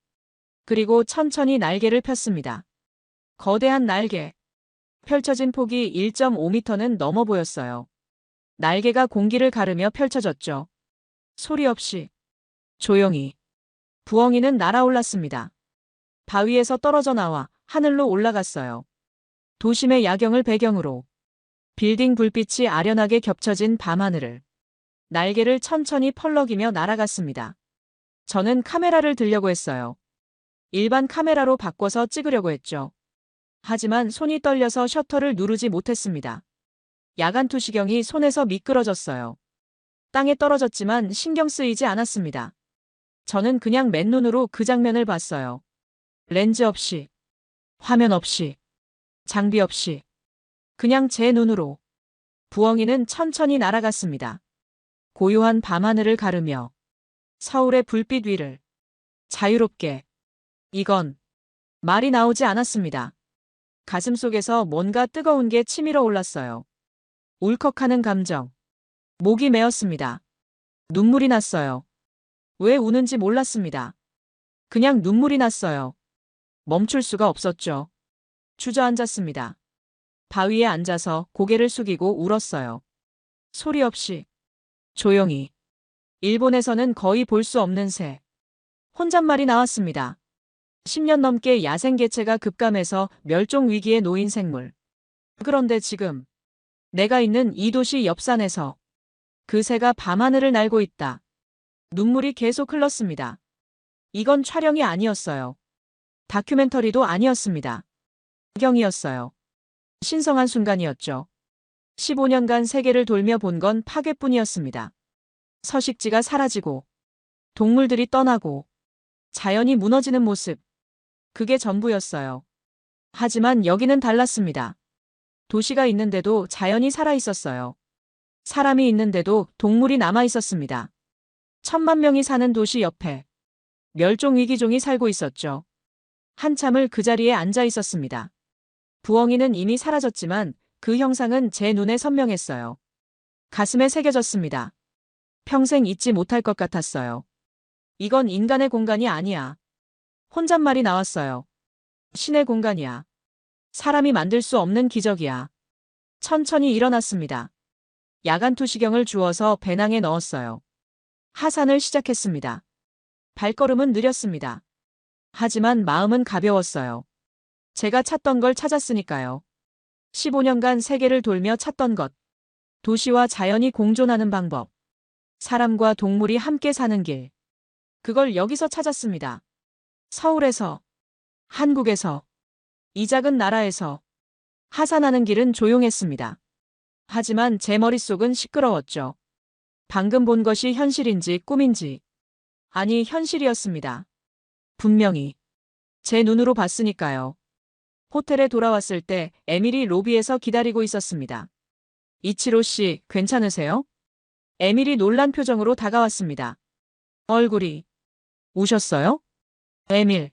그리고 천천히 날개를 폈습니다. 거대한 날개. 펼쳐진 폭이 1.5m는 넘어 보였어요. 날개가 공기를 가르며 펼쳐졌죠. 소리 없이. 조용히. 부엉이는 날아올랐습니다. 바위에서 떨어져 나와 하늘로 올라갔어요. 도심의 야경을 배경으로. 빌딩 불빛이 아련하게 겹쳐진 밤하늘을. 날개를 천천히 펄럭이며 날아갔습니다. 저는 카메라를 들려고 했어요. 일반 카메라로 바꿔서 찍으려고 했죠. 하지만 손이 떨려서 셔터를 누르지 못했습니다. 야간 투시경이 손에서 미끄러졌어요. 땅에 떨어졌지만 신경 쓰이지 않았습니다. 저는 그냥 맨눈으로 그 장면을 봤어요. 렌즈 없이, 화면 없이, 장비 없이, 그냥 제 눈으로. 부엉이는 천천히 날아갔습니다. 고요한 밤하늘을 가르며 서울의 불빛 위를 자유롭게. 이건 말이 나오지 않았습니다. 가슴속에서 뭔가 뜨거운 게 치밀어 올랐어요. 울컥하는 감정. 목이 메었습니다. 눈물이 났어요. 왜 우는지 몰랐습니다. 그냥 눈물이 났어요. 멈출 수가 없었죠. 주저앉았습니다. 바위에 앉아서 고개를 숙이고 울었어요. 소리 없이. 조용히. 일본에서는 거의 볼 수 없는 새. 혼잣말이 나왔습니다. 10년 넘게 야생 개체가 급감해서 멸종 위기에 놓인 생물. 그런데 지금 내가 있는 이 도시 옆산에서 그 새가 밤하늘을 날고 있다. 눈물이 계속 흘렀습니다. 이건 촬영이 아니었어요. 다큐멘터리도 아니었습니다. 경이었어요. 신성한 순간이었죠. 15년간 세계를 돌며 본 건 파괴뿐이었습니다. 서식지가 사라지고 동물들이 떠나고 자연이 무너지는 모습. 그게 전부였어요. 하지만 여기는 달랐습니다. 도시가 있는데도 자연이 살아 있었어요. 사람이 있는데도 동물이 남아 있었습니다. 1,000만 명이 사는 도시 옆에 멸종위기종이 살고 있었죠. 한참을 그 자리에 앉아 있었습니다. 부엉이는 이미 사라졌지만 그 형상은 제 눈에 선명했어요. 가슴에 새겨졌습니다. 평생 잊지 못할 것 같았어요. 이건 인간의 공간이 아니야. 혼잣말이 나왔어요. 신의 공간이야. 사람이 만들 수 없는 기적이야. 천천히 일어났습니다. 야간 투시경을 주워서 배낭에 넣었어요. 하산을 시작했습니다. 발걸음은 느렸습니다. 하지만 마음은 가벼웠어요. 제가 찾던 걸 찾았으니까요. 15년간 세계를 돌며 찾던 것. 도시와 자연이 공존하는 방법. 사람과 동물이 함께 사는 길. 그걸 여기서 찾았습니다. 서울에서, 한국에서, 이 작은 나라에서. 하산하는 길은 조용했습니다. 하지만 제 머릿속은 시끄러웠죠. 방금 본 것이 현실인지 꿈인지. 아니, 현실이었습니다. 분명히. 제 눈으로 봤으니까요. 호텔에 돌아왔을 때 에밀이 로비에서 기다리고 있었습니다. 이치로 씨, 괜찮으세요? 에밀이 놀란 표정으로 다가왔습니다. 얼굴이. 우셨어요? 에밀.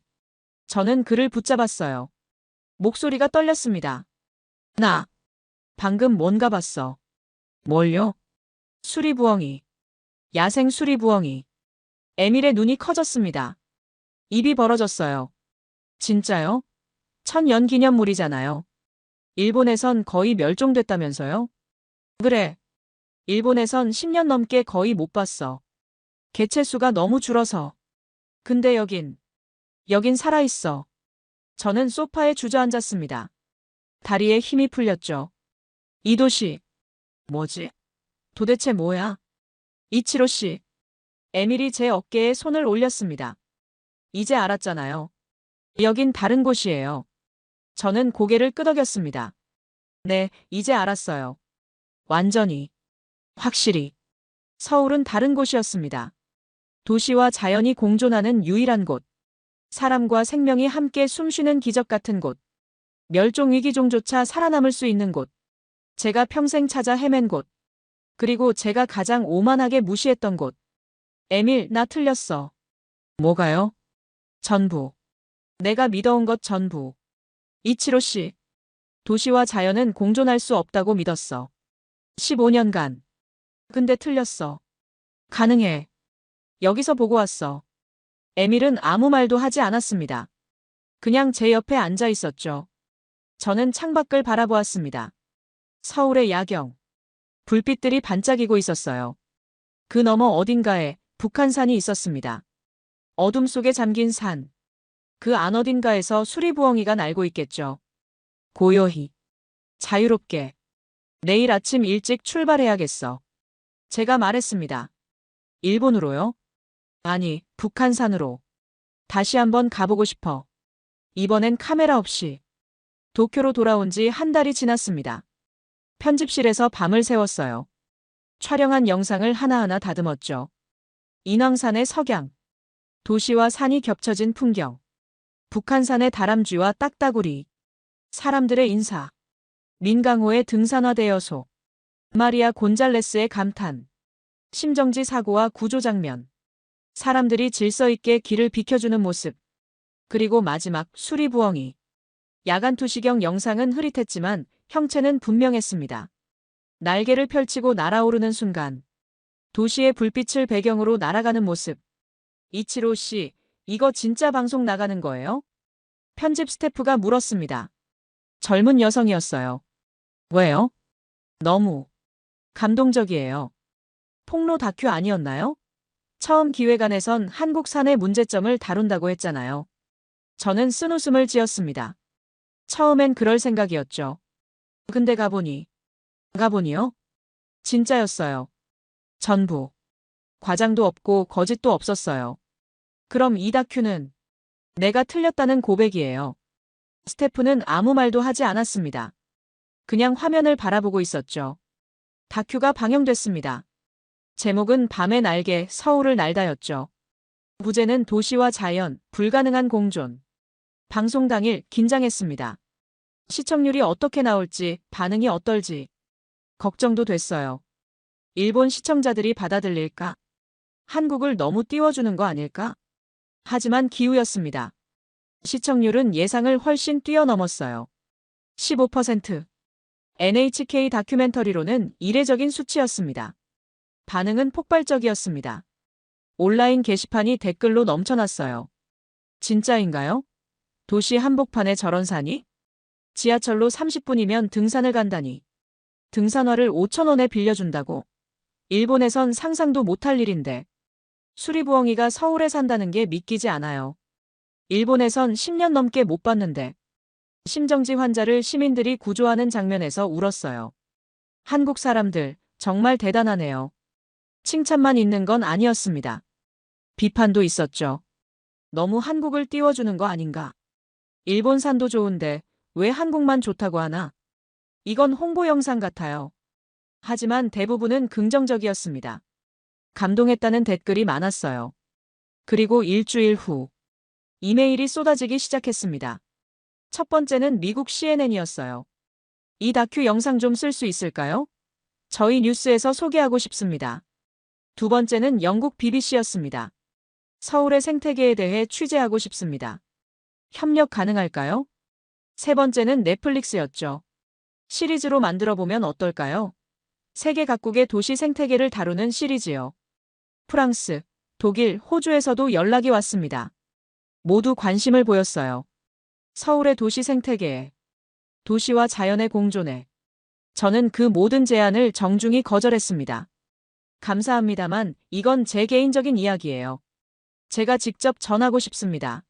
저는 그를 붙잡았어요. 목소리가 떨렸습니다. 나. 방금 뭔가 봤어. 뭘요? 수리부엉이. 야생 수리부엉이. 에밀의 눈이 커졌습니다. 입이 벌어졌어요. 진짜요? 1000년 기념물이잖아요. 일본에선 거의 멸종됐다면서요? 그래. 일본에선 10년 넘게 거의 못 봤어. 개체수가 너무 줄어서. 근데 여긴 살아있어. 저는 소파에 주저앉았습니다. 다리에 힘이 풀렸죠. 이 도시. 뭐지? 도대체 뭐야? 이치로 씨. 에밀이 제 어깨에 손을 올렸습니다. 이제 알았잖아요. 여긴 다른 곳이에요. 저는 고개를 끄덕였습니다. 네, 이제 알았어요. 완전히. 확실히. 서울은 다른 곳이었습니다. 도시와 자연이 공존하는 유일한 곳. 사람과 생명이 함께 숨쉬는 기적 같은 곳. 멸종위기종조차 살아남을 수 있는 곳. 제가 평생 찾아 헤맨 곳. 그리고 제가 가장 오만하게 무시했던 곳. 에밀, 나 틀렸어. 뭐가요? 전부. 내가 믿어온 것 전부. 이치로 씨. 도시와 자연은 공존할 수 없다고 믿었어. 15년간. 근데 틀렸어. 가능해. 여기서 보고 왔어. 에밀은 아무 말도 하지 않았습니다. 그냥 제 옆에 앉아 있었죠. 저는 창밖을 바라보았습니다. 서울의 야경. 불빛들이 반짝이고 있었어요. 그 너머 어딘가에 북한산이 있었습니다. 어둠 속에 잠긴 산. 그 안 어딘가에서 수리부엉이가 날고 있겠죠. 고요히. 자유롭게. 내일 아침 일찍 출발해야겠어. 제가 말했습니다. 일본으로요? 아니, 북한산으로. 다시 한번 가보고 싶어. 이번엔 카메라 없이. 도쿄로 돌아온 지 한 달이 지났습니다. 편집실에서 밤을 새웠어요. 촬영한 영상을 하나하나 다듬었죠. 인왕산의 석양. 도시와 산이 겹쳐진 풍경. 북한산의 다람쥐와 딱따구리. 사람들의 인사. 민강호의 등산화대여소. 마리아 곤잘레스의 감탄. 심정지 사고와 구조 장면. 사람들이 질서 있게 길을 비켜주는 모습. 그리고 마지막 수리부엉이. 야간 투시경 영상은 흐릿했지만 형체는 분명했습니다. 날개를 펼치고 날아오르는 순간. 도시의 불빛을 배경으로 날아가는 모습. 이치로 씨, 이거 진짜 방송 나가는 거예요? 편집 스태프가 물었습니다. 젊은 여성이었어요. 왜요? 너무 감동적이에요. 폭로 다큐 아니었나요? 처음 기획안에선 한국산의 문제점을 다룬다고 했잖아요. 저는 쓴웃음을 지었습니다. 처음엔 그럴 생각이었죠. 근데 가보니요? 진짜였어요. 전부. 과장도 없고 거짓도 없었어요. 그럼 이 다큐는 내가 틀렸다는 고백이에요. 스태프는 아무 말도 하지 않았습니다. 그냥 화면을 바라보고 있었죠. 다큐가 방영됐습니다. 제목은 밤의 날개 서울을 날다였죠. 부제는 도시와 자연, 불가능한 공존. 방송 당일 긴장했습니다. 시청률이 어떻게 나올지, 반응이 어떨지. 걱정도 됐어요. 일본 시청자들이 받아들일까? 한국을 너무 띄워주는 거 아닐까? 하지만 기우였습니다. 시청률은 예상을 훨씬 뛰어넘었어요. 15%. NHK 다큐멘터리로는 이례적인 수치였습니다. 반응은 폭발적이었습니다. 온라인 게시판이 댓글로 넘쳐났어요. 진짜인가요? 도시 한복판에 저런 산이? 지하철로 30분이면 등산을 간다니. 등산화를 5,000원에 빌려준다고. 일본에선 상상도 못할 일인데. 수리부엉이가 서울에 산다는 게 믿기지 않아요. 일본에선 10년 넘게 못 봤는데. 심정지 환자를 시민들이 구조하는 장면에서 울었어요. 한국 사람들, 정말 대단하네요. 칭찬만 있는 건 아니었습니다. 비판도 있었죠. 너무 한국을 띄워주는 거 아닌가? 일본 산도 좋은데 왜 한국만 좋다고 하나? 이건 홍보 영상 같아요. 하지만 대부분은 긍정적이었습니다. 감동했다는 댓글이 많았어요. 그리고 일주일 후 이메일이 쏟아지기 시작했습니다. 첫 번째는 미국 CNN이었어요. 이 다큐 영상 좀 쓸 수 있을까요? 저희 뉴스에서 소개하고 싶습니다. 두 번째는 영국 BBC였습니다. 서울의 생태계에 대해 취재하고 싶습니다. 협력 가능할까요? 세 번째는 넷플릭스였죠. 시리즈로 만들어보면 어떨까요? 세계 각국의 도시 생태계를 다루는 시리즈요. 프랑스, 독일, 호주에서도 연락이 왔습니다. 모두 관심을 보였어요. 서울의 도시 생태계에, 도시와 자연의 공존에. 저는 그 모든 제안을 정중히 거절했습니다. 감사합니다만 이건 제 개인적인 이야기예요. 제가 직접 전하고 싶습니다.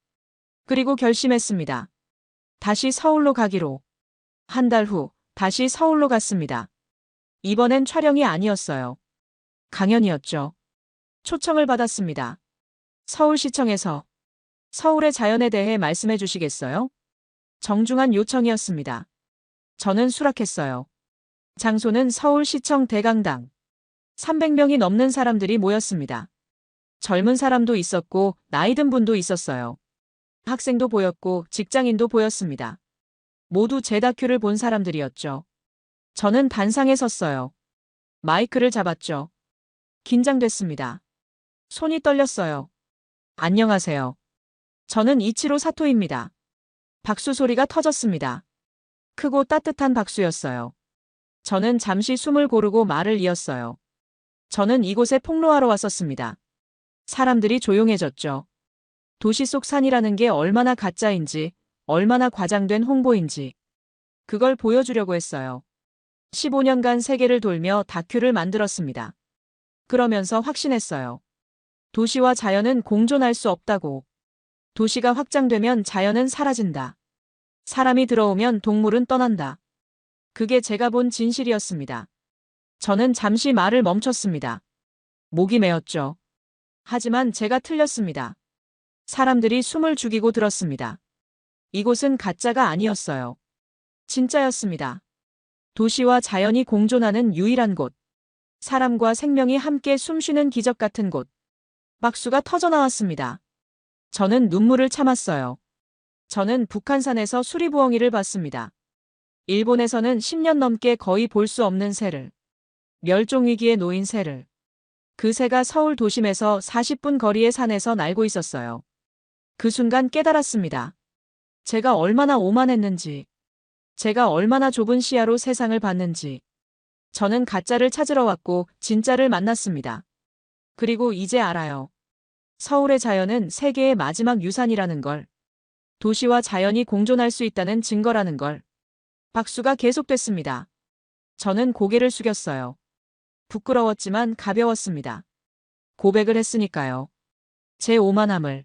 그리고 결심했습니다. 다시 서울로 가기로. 한 달 후 다시 서울로 갔습니다. 이번엔 촬영이 아니었어요. 강연이었죠. 초청을 받았습니다. 서울시청에서 서울의 자연에 대해 말씀해 주시겠어요? 정중한 요청이었습니다. 저는 수락했어요. 장소는 서울시청 대강당. 300명이 넘는 사람들이 모였습니다. 젊은 사람도 있었고 나이 든 분도 있었어요. 학생도 보였고 직장인도 보였습니다. 모두 제 다큐를 본 사람들이었죠. 저는 단상에 섰어요. 마이크를 잡았죠. 긴장됐습니다. 손이 떨렸어요. 안녕하세요. 저는 이치로 사토입니다. 박수 소리가 터졌습니다. 크고 따뜻한 박수였어요. 저는 잠시 숨을 고르고 말을 이었어요. 저는 이곳에 폭로하러 왔었습니다. 사람들이 조용해졌죠. 도시 속 산이라는 게 얼마나 가짜인지, 얼마나 과장된 홍보인지. 그걸 보여주려고 했어요. 15년간 세계를 돌며 다큐를 만들었습니다. 그러면서 확신했어요. 도시와 자연은 공존할 수 없다고. 도시가 확장되면 자연은 사라진다. 사람이 들어오면 동물은 떠난다. 그게 제가 본 진실이었습니다. 저는 잠시 말을 멈췄습니다. 목이 메었죠. 하지만 제가 틀렸습니다. 사람들이 숨을 죽이고 들었습니다. 이곳은 가짜가 아니었어요. 진짜였습니다. 도시와 자연이 공존하는 유일한 곳. 사람과 생명이 함께 숨쉬는 기적 같은 곳. 박수가 터져나왔습니다. 저는 눈물을 참았어요. 저는 북한산에서 수리부엉이를 봤습니다. 일본에서는 10년 넘게 거의 볼 수 없는 새를. 멸종위기에 놓인 새를. 그 새가 서울 도심에서 40분 거리의 산에서 날고 있었어요. 그 순간 깨달았습니다. 제가 얼마나 오만했는지. 제가 얼마나 좁은 시야로 세상을 봤는지. 저는 가짜를 찾으러 왔고 진짜를 만났습니다. 그리고 이제 알아요. 서울의 자연은 세계의 마지막 유산이라는 걸. 도시와 자연이 공존할 수 있다는 증거라는 걸. 박수가 계속됐습니다. 저는 고개를 숙였어요. 부끄러웠지만 가벼웠습니다. 고백을 했으니까요. 제 오만함을,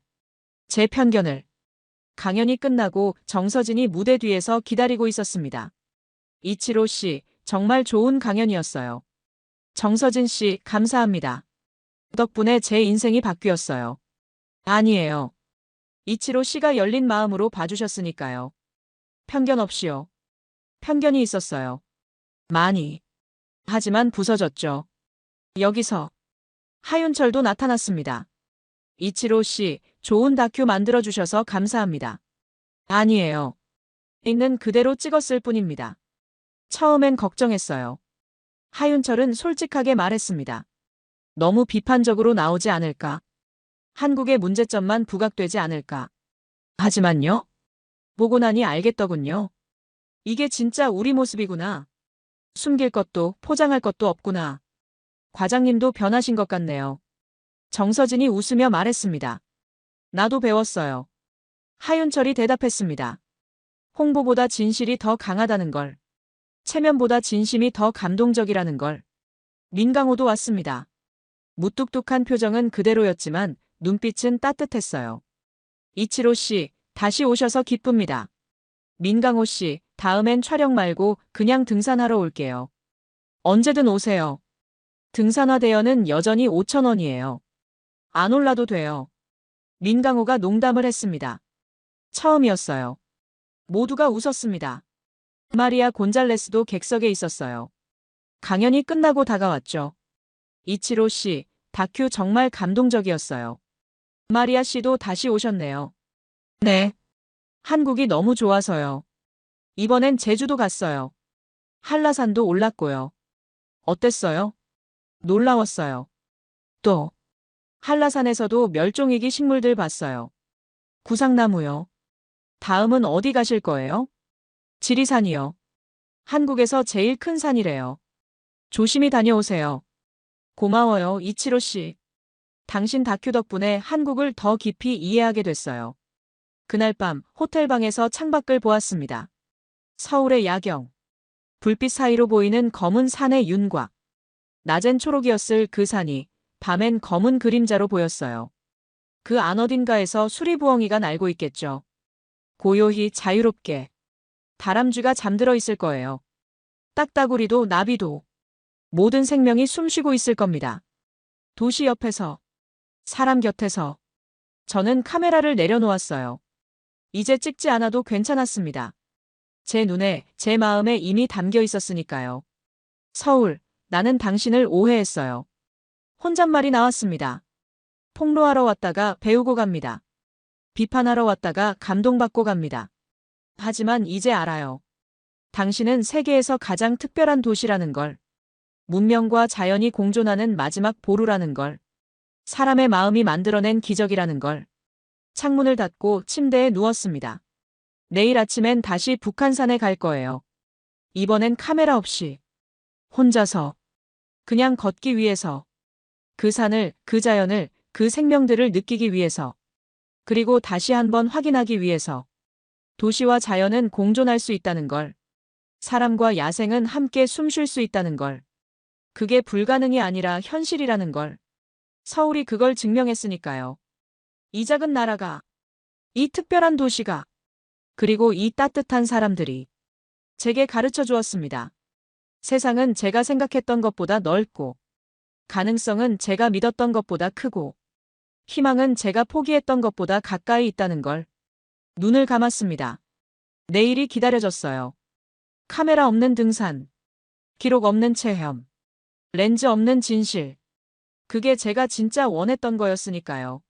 제 편견을. 강연이 끝나고 정서진이 무대 뒤에서 기다리고 있었습니다. 이치로 씨, 정말 좋은 강연이었어요. 정서진 씨, 감사합니다. 덕분에 제 인생이 바뀌었어요. 아니에요. 이치로 씨가 열린 마음으로 봐주셨으니까요. 편견 없이요. 편견이 있었어요. 많이. 하지만 부서졌죠. 여기서 하윤철도 나타났습니다. 이치로 씨, 좋은 다큐 만들어주셔서 감사합니다. 아니에요. 있는 그대로 찍었을 뿐입니다. 처음엔 걱정했어요. 하윤철은 솔직하게 말했습니다. 너무 비판적으로 나오지 않을까? 한국의 문제점만 부각되지 않을까? 하지만요. 보고 나니 알겠더군요. 이게 진짜 우리 모습이구나. 숨길 것도 포장할 것도 없구나. 과장님도 변하신 것 같네요. 정서진이 웃으며 말했습니다. 나도 배웠어요. 하윤철이 대답했습니다. 홍보보다 진실이 더 강하다는 걸. 체면보다 진심이 더 감동적이라는 걸. 민강호도 왔습니다. 무뚝뚝한 표정은 그대로였지만 눈빛은 따뜻했어요. 이치로 씨, 다시 오셔서 기쁩니다. 민강호 씨, 다음엔 촬영 말고 그냥 등산하러 올게요. 언제든 오세요. 등산화 대여는 여전히 5,000원이에요. 안 올라도 돼요. 민강호가 농담을 했습니다. 처음이었어요. 모두가 웃었습니다. 마리아 곤잘레스도 객석에 있었어요. 강연이 끝나고 다가왔죠. 이치로 씨, 다큐 정말 감동적이었어요. 마리아 씨도 다시 오셨네요. 네. 한국이 너무 좋아서요. 이번엔 제주도 갔어요. 한라산도 올랐고요. 어땠어요? 놀라웠어요. 또, 한라산에서도 멸종위기 식물들 봤어요. 구상나무요. 다음은 어디 가실 거예요? 지리산이요. 한국에서 제일 큰 산이래요. 조심히 다녀오세요. 고마워요, 이치로 씨. 당신 다큐 덕분에 한국을 더 깊이 이해하게 됐어요. 그날 밤 호텔방에서 창밖을 보았습니다. 서울의 야경. 불빛 사이로 보이는 검은 산의 윤곽. 낮엔 초록이었을 그 산이 밤엔 검은 그림자로 보였어요. 그 안 어딘가에서 수리부엉이가 날고 있겠죠. 고요히 자유롭게. 다람쥐가 잠들어 있을 거예요. 딱따구리도 나비도. 모든 생명이 숨쉬고 있을 겁니다. 도시 옆에서. 사람 곁에서. 저는 카메라를 내려놓았어요. 이제 찍지 않아도 괜찮았습니다. 제 눈에, 제 마음에 이미 담겨 있었으니까요. 서울, 나는 당신을 오해했어요. 혼잣말이 나왔습니다. 폭로하러 왔다가 배우고 갑니다. 비판하러 왔다가 감동받고 갑니다. 하지만 이제 알아요. 당신은 세계에서 가장 특별한 도시라는 걸. 문명과 자연이 공존하는 마지막 보루라는 걸. 사람의 마음이 만들어낸 기적이라는 걸. 창문을 닫고 침대에 누웠습니다. 내일 아침엔 다시 북한산에 갈 거예요. 이번엔 카메라 없이. 혼자서. 그냥 걷기 위해서. 그 산을, 그 자연을, 그 생명들을 느끼기 위해서. 그리고 다시 한번 확인하기 위해서. 도시와 자연은 공존할 수 있다는 걸. 사람과 야생은 함께 숨 쉴 수 있다는 걸. 그게 불가능이 아니라 현실이라는 걸. 서울이 그걸 증명했으니까요. 이 작은 나라가, 이 특별한 도시가, 그리고 이 따뜻한 사람들이 제게 가르쳐 주었습니다. 세상은 제가 생각했던 것보다 넓고, 가능성은 제가 믿었던 것보다 크고, 희망은 제가 포기했던 것보다 가까이 있다는 걸. 눈을 감았습니다. 내일이 기다려졌어요. 카메라 없는 등산, 기록 없는 체험, 렌즈 없는 진실. 그게 제가 진짜 원했던 거였으니까요.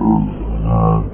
Значит,